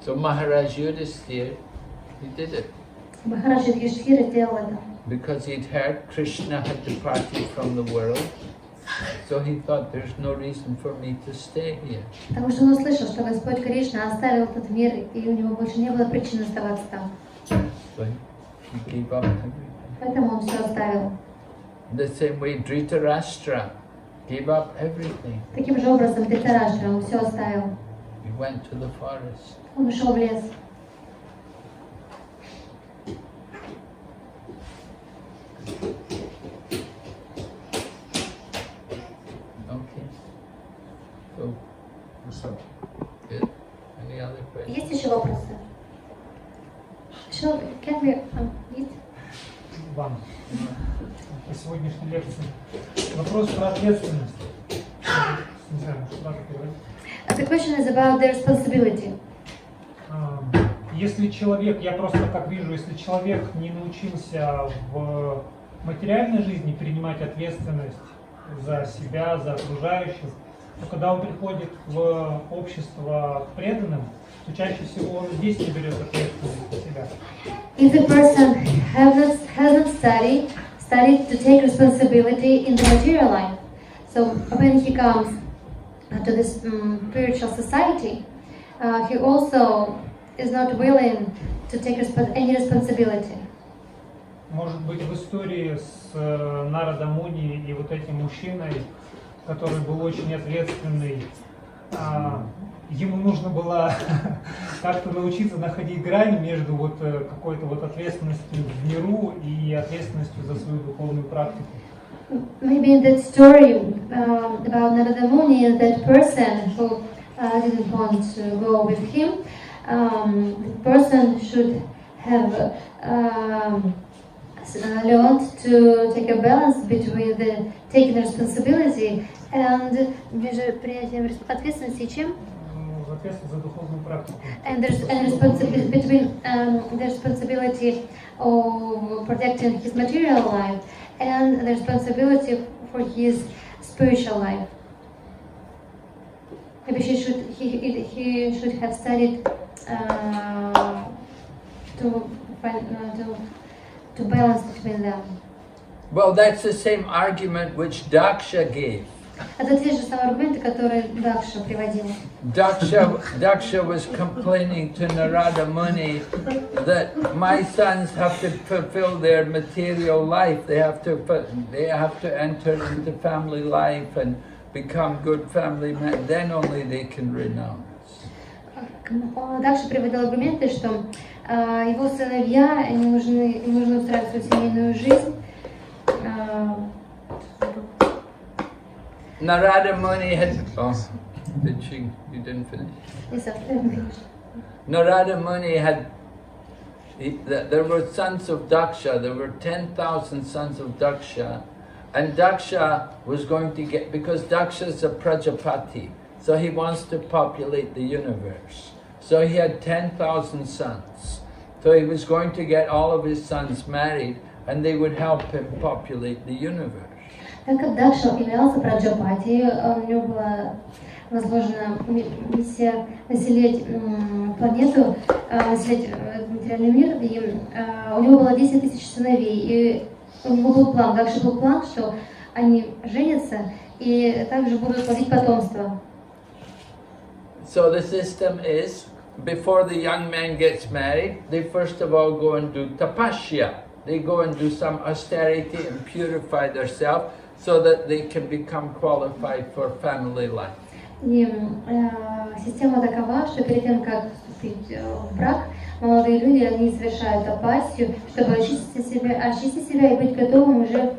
So Maharaj Yudhisthira, he did it. Махарадж Юдхиштхира сделал это. Because he'd heard Krishna had departed from the world, so he thought there's no reason for me to stay here. Потому что он услышал, что Господь Кришна оставил этот мир, и у него больше не было причин оставаться там. So he gave up everything. Поэтому он все оставил. The same way Dhritarashtra gave up everything. Таким же образом Dhritarashtra, он все оставил. He went to the forest. Он ушел в лес. Okay. So, good. Any other questions? Есть еще вопросы? Еще, как вы, есть? Вам по сегодняшней лекции. Вопрос про ответственность. Не знаю, может, сразу переводить. The question is about the responsibility. Если человек, я просто как вижу, если человек не научился в материальной жизни принимать ответственность за себя, за окружающих, то когда он приходит в общество к преданным, то чаще всего он здесь не берет ответственность за себя. If the person has not studied to take responsibility in the material life, so when he comes to this spiritual society, he also is not willing to take any responsibility. Может быть, в истории с Нарада Муни и вот этим мужчиной, который был очень ответственный, ему нужно было как-то научиться находить грань между вот какой-то вот ответственностью в миру и ответственностью за свою духовную практику. Maybe in that story about Narada Muni, that person who didn't want to go with him, the person should have learned to take a balance between the taking responsibility and между принятием ответственности и чем? Ответственность за духовную практику. And between the responsibility of protecting his material life and the responsibility for his spiritual life. Maybe he should have studied to balance between them. Well, that's the same argument which Daksha gave. Это те же самые аргументы, которые Дакша приводил. Daksha was complaining to Narada Muni that my sons have to fulfill their material life. They have to enter into family life and become good family men. Then only they can renounce. Дакша приводил аргументы, что его сыновья им нужно устраивать свою семейную жизнь. Narada Muni had. Oh, you didn't finish? Yes, I'm finished. Narada Muni had. There were sons of Daksha. There were 10,000 sons of Daksha, and Daksha was going to get, because Daksha is a Prajapati, so he wants to populate the universe. So he had 10,000 sons. So he was going to get all of his sons married, and they would help him populate the universe. Так как Дакша являлся Праджапати, у него была возложена миссия населить планету, населить материальный мир, и у него было 10 тысяч сыновей, и у него был план, Дакша был план, что они женятся и также будут плодить потомство. So the system is, before the young man gets married, they first of all go and do tapasya. They go and do some austerity and purify themselves so that they can become qualified for family life. И система такова, что перед тем, как вступить в брак, молодые люди, они совершают тапасию, чтобы очистить себя и быть готовым уже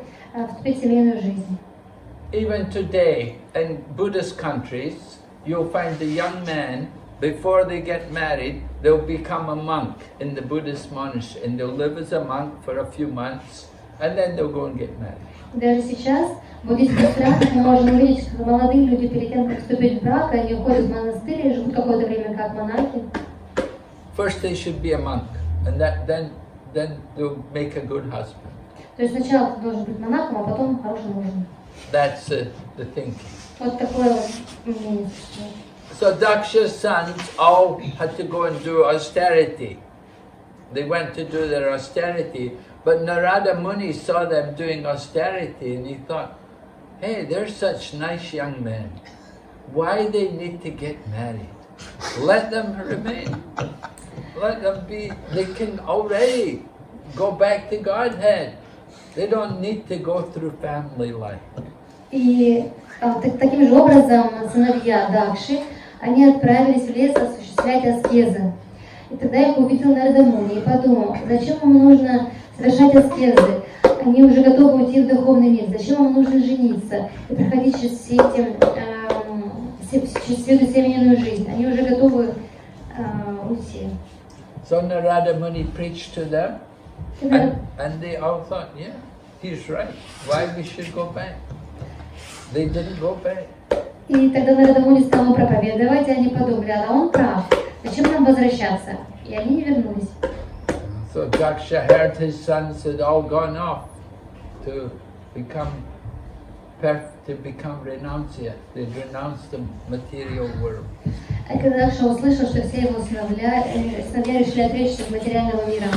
вступить в семейную жизнь. Even today, in Buddhist countries, you'll find the young men, before they get married, they'll become a monk in the Buddhist monastery, and they'll live as a monk for a few months, and then they'll go and get married. Даже сейчас в буддийских странах мы можем увидеть, что молодые люди перед тем, как вступить в брак, они уходят в монастырь и живут какое-то время как монахи. First they should be a monk, and then they'll make a good husband. То есть сначала ты должен быть монахом, а потом хорошим мужем. That's the thinking. Вот такое вот мнение существует. So Daksha's sons all had to go and do austerity. They went to do their austerity, but Narada Muni saw them doing austerity and he thought, hey, they're such nice young men. Why they need to get married? Let them remain. Let them be, they can already go back to Godhead. They don't need to go through family life. И таким же образом сыновья Дакши, они отправились в лес осуществлять аскезы. И тогда их увидел Нарада Муни и подумал, зачем ему нужно совершать аскезы? Они уже готовы уйти в духовный мир. Зачем ему нужно жениться и проходить через все эту семейную жизнь? Они уже готовы уйти. So Narada Muni preached to them, and they all thought, yeah, he's right. Why we should go back? They didn't go back. И тогда Нарада Муни стал ему проповедовать, и они подумали, а он прав. Зачем нам возвращаться? И они не вернулись. So Daksha heard his sons had all gone off to become renunciate. They renounced the material world. А когда Дакша услышал, что все его сыновья решили отречься от материального мира.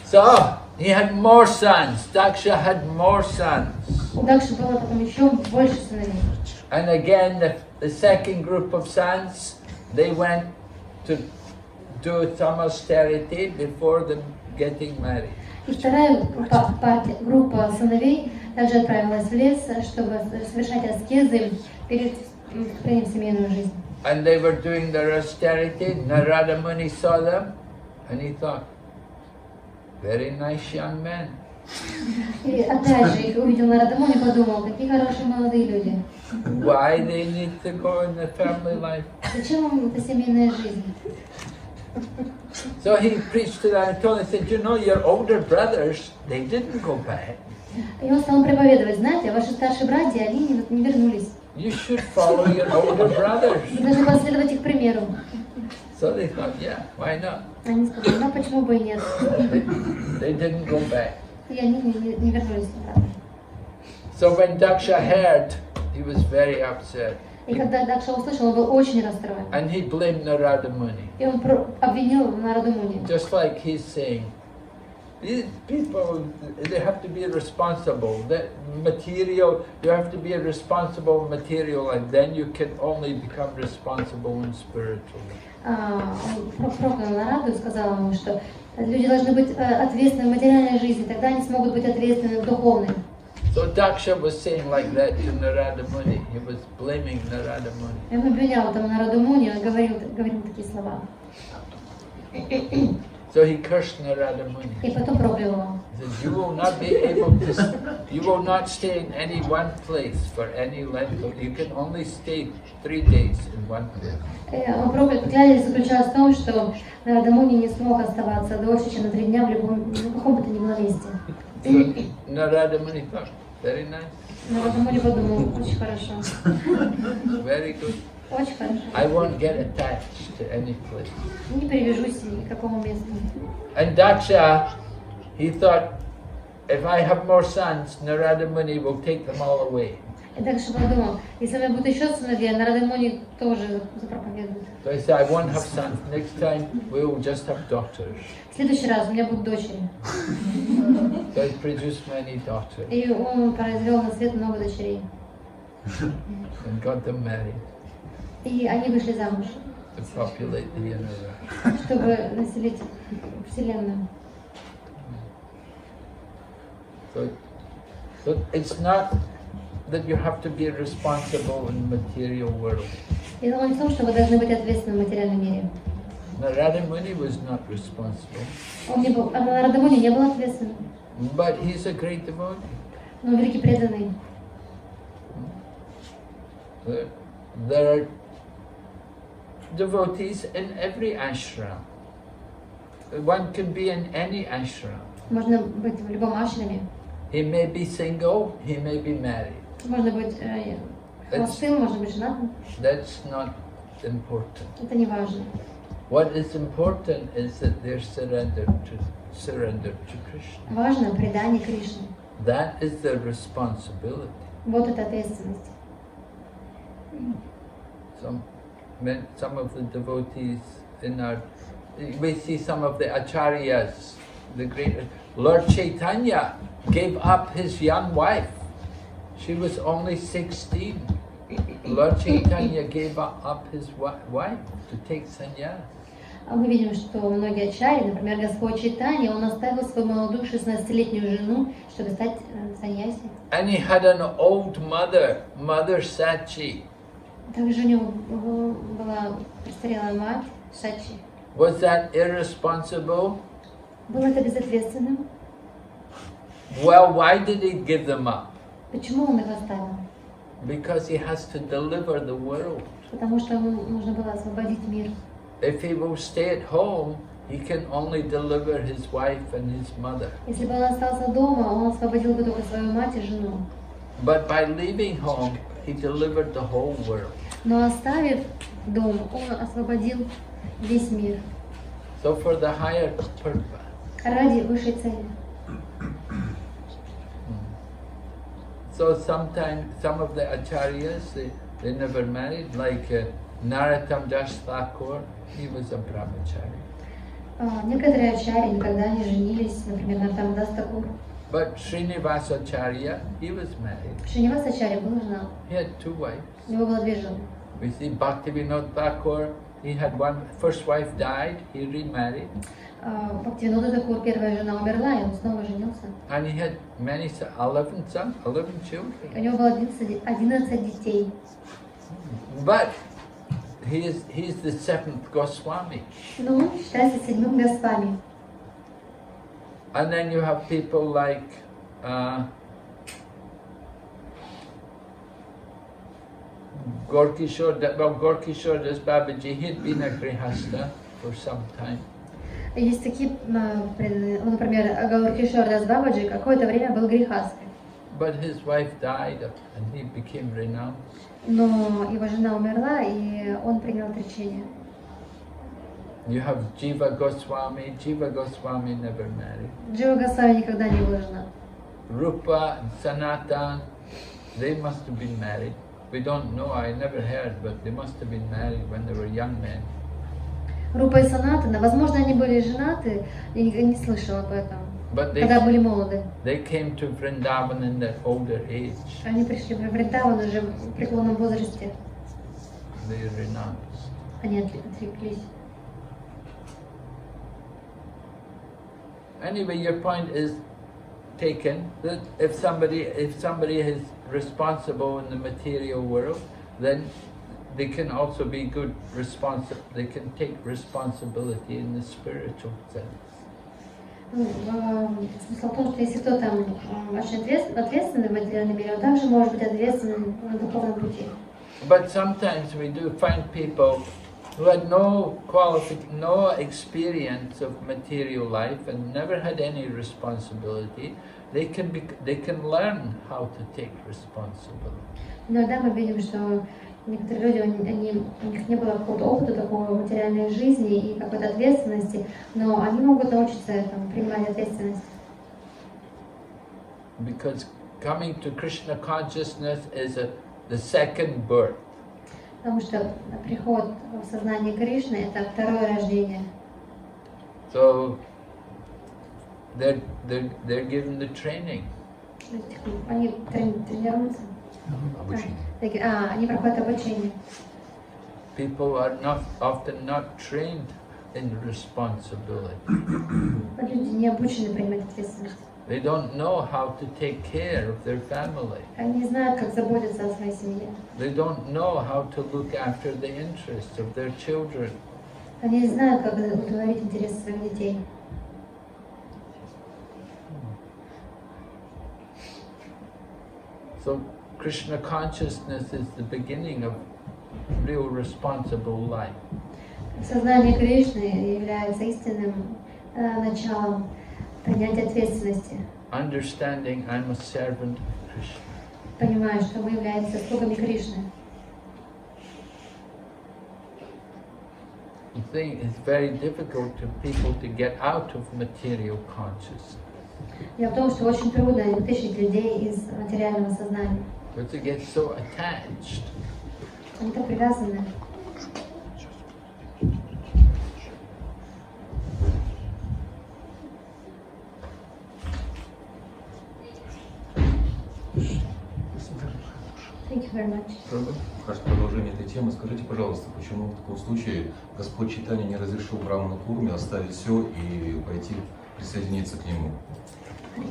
So he had more sons. Daksha had more sons. У Дакши было потом еще больше сыновей. And again, the second group of sons, they went to do some austerity before them getting married. И вторая группа сыновей также отправилась в лес, чтобы совершать аскезы перед вступлением в семейную жизнь. And they were doing their austerity. Narada Muni saw them, and he thought, very nice young men. И опять же, их увидел Нарада Муни и подумал, какие хорошие молодые люди. Why they need to go in the family life? Зачем им эта семейная жизнь? So he preached to them and told them, he said, you know, your older brothers, they didn't go back. И он стал проповедовать, знаете, ваши старшие братья, они не вернулись. You should follow your older brothers. Вы должны последовать их примеру. So they thought, yeah, why not? Они сказали, ну почему бы и нет? They didn't go back. И они не вернулись обратно. So when Daksha heard, he was very upset. И когда Дакша услышал, он был очень расстроен. And he blamed Narada Muni. И он обвинил Нараду Муни. Just like he's saying, these people, they have to be responsible. That material, you have to be a responsible material, and then you can only become responsible and spiritual. Он проклял Нараду и сказал ему, что люди должны быть ответственны в материальной жизни, тогда они смогут быть ответственны в духовной. So Daksha was saying like that to Narada Muni. He was blaming Narada Muni. Он обвинял там Нараду Муни, он говорил такие слова. So he cursed Narada Muni. И потом проклял его. He said, you will not be able to, you will not stay in any one place for any length of, you can only stay 3 days in one place. Он проклятие заключалось в том, что Нарада Муни не смог оставаться дольше, чем на 3 дня в каком бы то ни было месте. So Narada Muni thought, very nice. Нарада Муни подумал, очень хорошо. Very good. Очень хорошо. I won't get attached to any place. Не привяжусь ни к какому месту. And Daksha, he thought, if I have more sons, Narada Muni will take them all away. И Дакша подумал, если у меня будут еще сыновья, Нарада Муни тоже запроповедует. So he said, I won't have sons. Next time we will just have daughters. В следующий раз у меня будут дочери. So he produced many daughters И он произвел на свет много дочерей. and got them married И они вышли замуж, to populate the universe. чтобы населить Вселенную. So it's not that you have to be responsible in the material world. И дело не в том, что вы должны быть ответственны в материальном мире. Narada Muni was not responsible, Он не был, Нарада Муни не был ответственным, but he's a great devotee. но великий преданный. There are devotees in every ashram. One can be in any ashram. Можно быть в любом ашраме. He may be single, he may be married. Можно быть холостым, можно быть женатым. That's not important. Это не важно. What is important is that they're surrendered to Krishna. Важно предание Кришне. That is the responsibility. Вот это ответственность. Some of the devotees we see some of the acharyas, the great Lord Chaitanya gave up his young wife. She was only 16. Lord Chaitanya gave up his wife to take sannyas. Мы видим, что многие ачарьи, например, Господь Чайтанья, он оставил свою молодую 16-летнюю жену, чтобы стать саньяси. And he had an old mother Sachi. Также у него была престарелая мать, Сачи. Was that irresponsible? Было это безответственным? Well, why did he give them up? Почему он их оставил? Because he has to deliver the world. Потому что ему нужно было освободить мир. If he will stay at home, he can only deliver his wife and his mother. Если бы он остался дома, он освободил бы только свою мать и жену. But by leaving home, he delivered the whole world. Но оставив дом, он освободил весь мир. So for the higher purpose. Ради высшей цели. So sometimes some of the acharyas they never married, like Narottam Das Thakur, he was a brahmachari. Некоторые ачарьи никогда не женились, например, Нароттам Дас Такур. But Srinivasa Acharya, he was married. Шринивас ачарья был женат. He had two wives. У него было две жены. We see Bhaktivinoda Thakur, he had one, first wife died, he remarried. Бхактивинода Такур, первая жена умерла, и он снова женился. And he had 11 sons, 11 children. У него было 11 детей. But he's the seventh Goswami. Но он считается седьмым Госвами. And then you have people like Gorkishore Das Babaji, he'd been a grihasta for some time. Есть такие, например, Гауркишор Дас Бабаджи какое-то время был грихастой. But his wife died and he became renowned. Но его жена умерла, и он принял отречение. You have Jiva Goswami. Jiva Goswami never married. Джива Госвами никогда не был женат. Rupa and Sanatan, they must have been married. We don't know, I never heard, but they must have been married when they were young men. Рупа и Санатана, возможно, они были женаты, я не слышала об этом, когда были молоды. They came to Vrindavan in their older age. Они пришли в Вриндаван уже в преклонном возрасте. They renounced. Они отреклись. Anyway, your point is taken that if somebody is responsible in the material world, then they can also be good they can take responsibility in the spiritual sense. Смысл в том, что если кто-то очень ответственный в материальном мире, он также может быть ответственным на духовном пути. But sometimes we do find people who had no experience of material life and never had any responsibility. They can learn how to take responsibility. Иногда мы видим, что некоторые люди, у них не было какого-то опыта такой материальной жизни и какой-то ответственности, но они могут научиться этому, принимать ответственность. Because coming to Krishna consciousness is the second birth. Потому что приход в сознание Кришны — это второе рождение. So they're given the training. Они тренируются. Они проходят обучение. People are often not trained in responsibility. Люди не обучены принимать ответственность. They don't know how to take care of their family. Они не знают, как заботиться о своей семье. They don't know how to look after the interests of their children. Они не знают, как удовлетворить интересы своих детей. So Krishna consciousness is the beginning of real responsible life. Сознание Кришны является истинным началом принятия ответственности. Understanding I'm a servant of Krishna. Понимая, что мы являемся слугами Кришны. thing, it's very difficult for people to get out of material consciousness. Дело в том, что очень трудно вытащить людей из материального сознания. But they get so attached. Они так привязаны. Thank you very much. В продолжение этой темы, скажите, пожалуйста, почему в таком случае Господь Чайтанья не разрешил Браману Курме оставить все и пойти присоединиться к нему?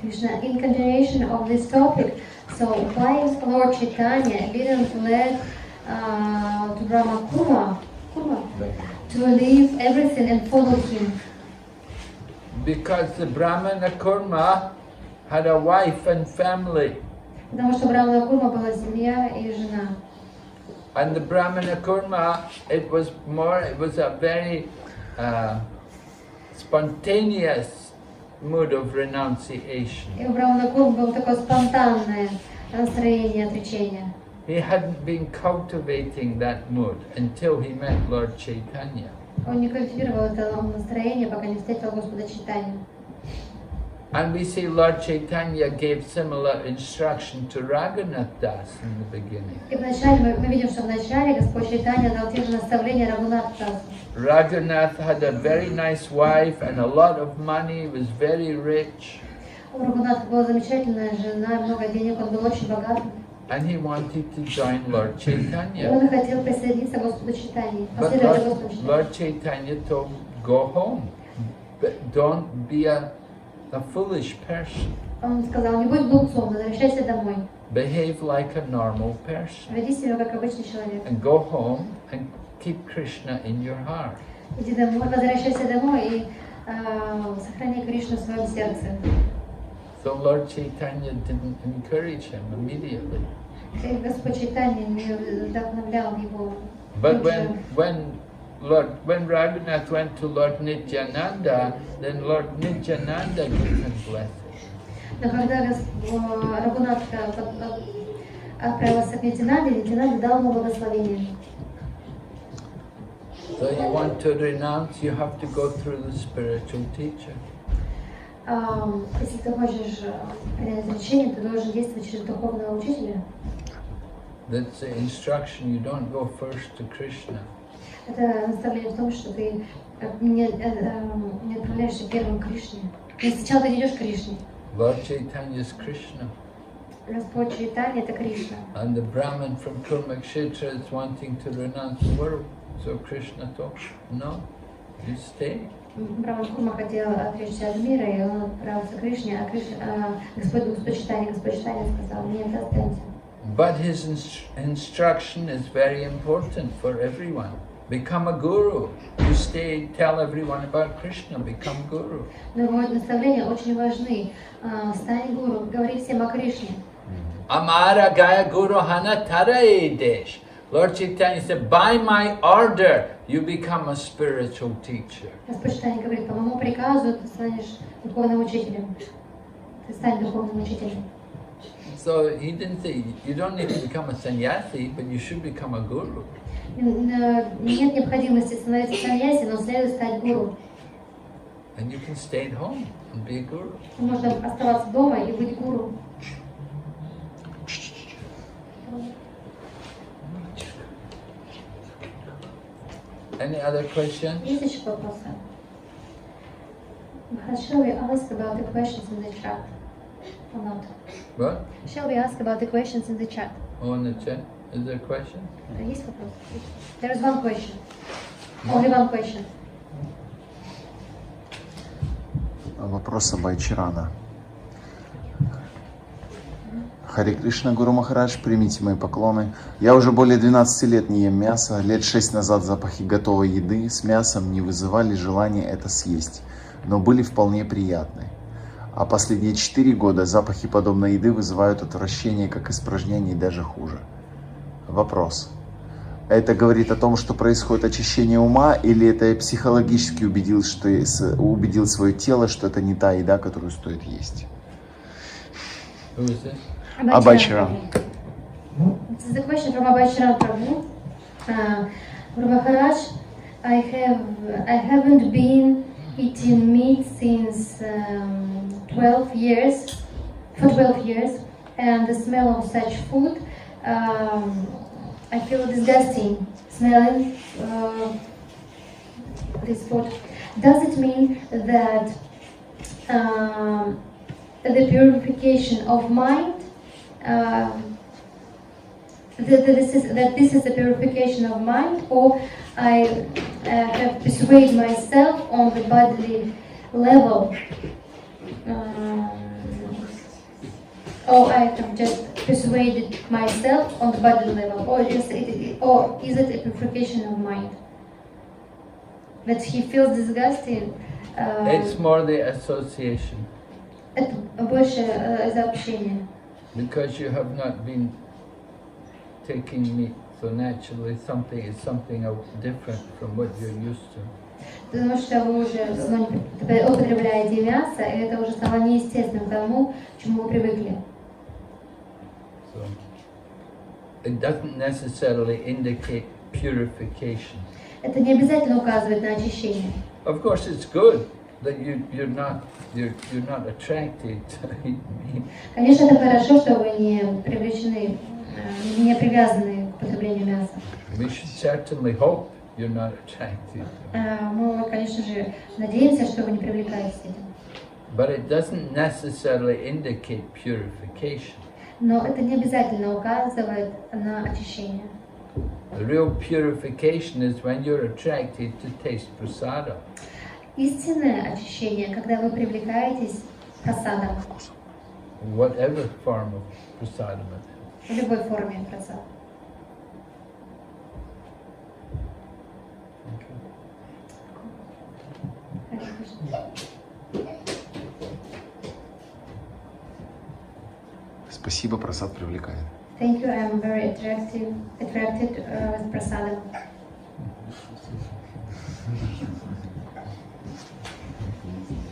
Krishna, in continuation of this topic, so why Lord Chaitanya didn't let to Brahma Kurma to leave everything and follow him? Because the Brahmana Kurma had a wife and family. Потому что Брахмана Курма была семья и жена. And the Brahmana Kurma, it was a very spontaneous mood of renunciation. И у Брахмана Курма было такое спонтанное настроение отречения. He hadn't been cultivating that mood until he met Lord Chaitanya. Он не культивировал это настроение, пока не встретил Господа Чайтанью. And we see Lord Chaitanya gave similar instruction to Raghunath Das in the beginning. И вначале мы видим, что вначале Господь Чайтанья дал те же наставления Рагунатху Дасу. Raghunath had a very nice wife and a lot of money, was very rich. У Рагунатха была замечательная жена, много денег, он был очень богат. And he wanted to join Lord Chaitanya. Он хотел присоединиться к Господу Чайтанье, But последовать за Господом Чайтанье. Lord Chaitanya told him, go home. But don't be a foolish person. Он сказал, не будь глупцом, возвращайся домой. Behave like a normal person. Веди себя как обычный человек. And go home and keep Krishna in your heart. Иди домой, возвращайся домой и сохрани Кришну в своем сердце. So Lord Chaitanya didn't encourage him immediately. И Господь Чайтанья не вдохновлял его. But when Raghunath went to Lord Nityananda, then Lord Nityananda gave him blessing. Но когда Рагунатх отправился к Нитянанде, Нитянанда дал ему благословение. So you want to renounce, you have to go through the spiritual teacher. Если ты хочешь принять отречение, ты должен действовать через духовного учителя. That's the instruction. You don't go first to Krishna. Это наставление в том, что ты не отправляешься первым к Кришне. Сначала ты идешь к Кришне. Lord Chaitanya is Krishna. Господь Чайтанья — это Кришна. And the Brahmin from Kurmakshetra is wanting to renounce the world. So Krishna told him, no, you stay. Браман Курма хотел отречься от мира, и он отправился к Кришне, Господь Чайтанья сказал, нет, останься. But his instruction is very important for everyone. Become a guru. You stay, tell everyone about Krishna, become guru. Но его наставления очень важны. Стань гуру, говори всем о Кришне. Amara Gaya Guru Hana Tarae Desh. Lord Chaitanya said, by my order, you become a spiritual teacher. Господь Чайтанья говорит, по моему приказу ты станешь духовным учителем. Ты стань духовным учителем. So he didn't say, you don't need to become a sannyasi, but you should become a guru. Нет необходимости становиться саньяси, но следует стать гуру. And you can stay at home and be a guru. Можно оставаться дома и быть гуру. Any other questions? Есть еще вопросы? Shall we ask about the questions in the chat or not? What? Shall we ask about the questions in the chat? Oh, in the chat? Is there a question? Есть вопрос? There is one question. Only one question. Вопрос об Айчарана. Харе Кришна, Гуру Махарадж, примите мои поклоны. Я уже более 12 лет не ем мясо. Лет 6 назад запахи готовой еды с мясом не вызывали желания это съесть, но были вполне приятны. А последние 4 года запахи подобной еды вызывают отвращение, как испражнение, и даже хуже. Вопрос. Это говорит о том, что происходит очищение ума, или это я психологически убедил свое тело, что это не та еда, которую стоит есть? Абайчаран. This is a question from Abhaicharan Prabhu. Guru Maharaj, I haven't been eating meat since 12 years, and the smell of such food, I feel disgusting smelling this food. Does it mean that the purification of mind, this is the purification of mind, or I have persuaded myself on the bodily level, or I have just persuaded myself on the bodily level, or is it a purification of mind? That he feels disgusted. It's more the association. Это больше за общение. Because you have not been taking meat, so naturally something is something different from what you're used to. Потому что вы уже употребляете мясо, и это уже стало неестественным тому, к чему вы привыкли. So it doesn't necessarily indicate purification. Это не обязательно указывает на очищение. Of course, it's good that you're not attracted to eat meat. Конечно, это хорошо, что вы не привлечены, не привязаны к употреблению мяса. We should certainly hope you're not attracted. Мы, конечно же, надеемся, что вы не привлекаетесь этим. But it doesn't necessarily indicate purification. Но это не обязательно указывает на очищение. The real purification is when you're attracted to taste prasada. Истинное очищение, когда вы привлекаетесь прасадом. Whatever form of prasadam it is. В любой форме прасада. Спасибо, просад привлекает. Thank you. I'm very attracted with prasadam.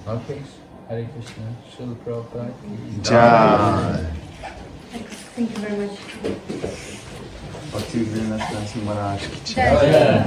Okay. Hare Krishna. Srila Prabhupada. Jaya. Thank you very much. Bhakti Vinod Maharaj ki Jaya.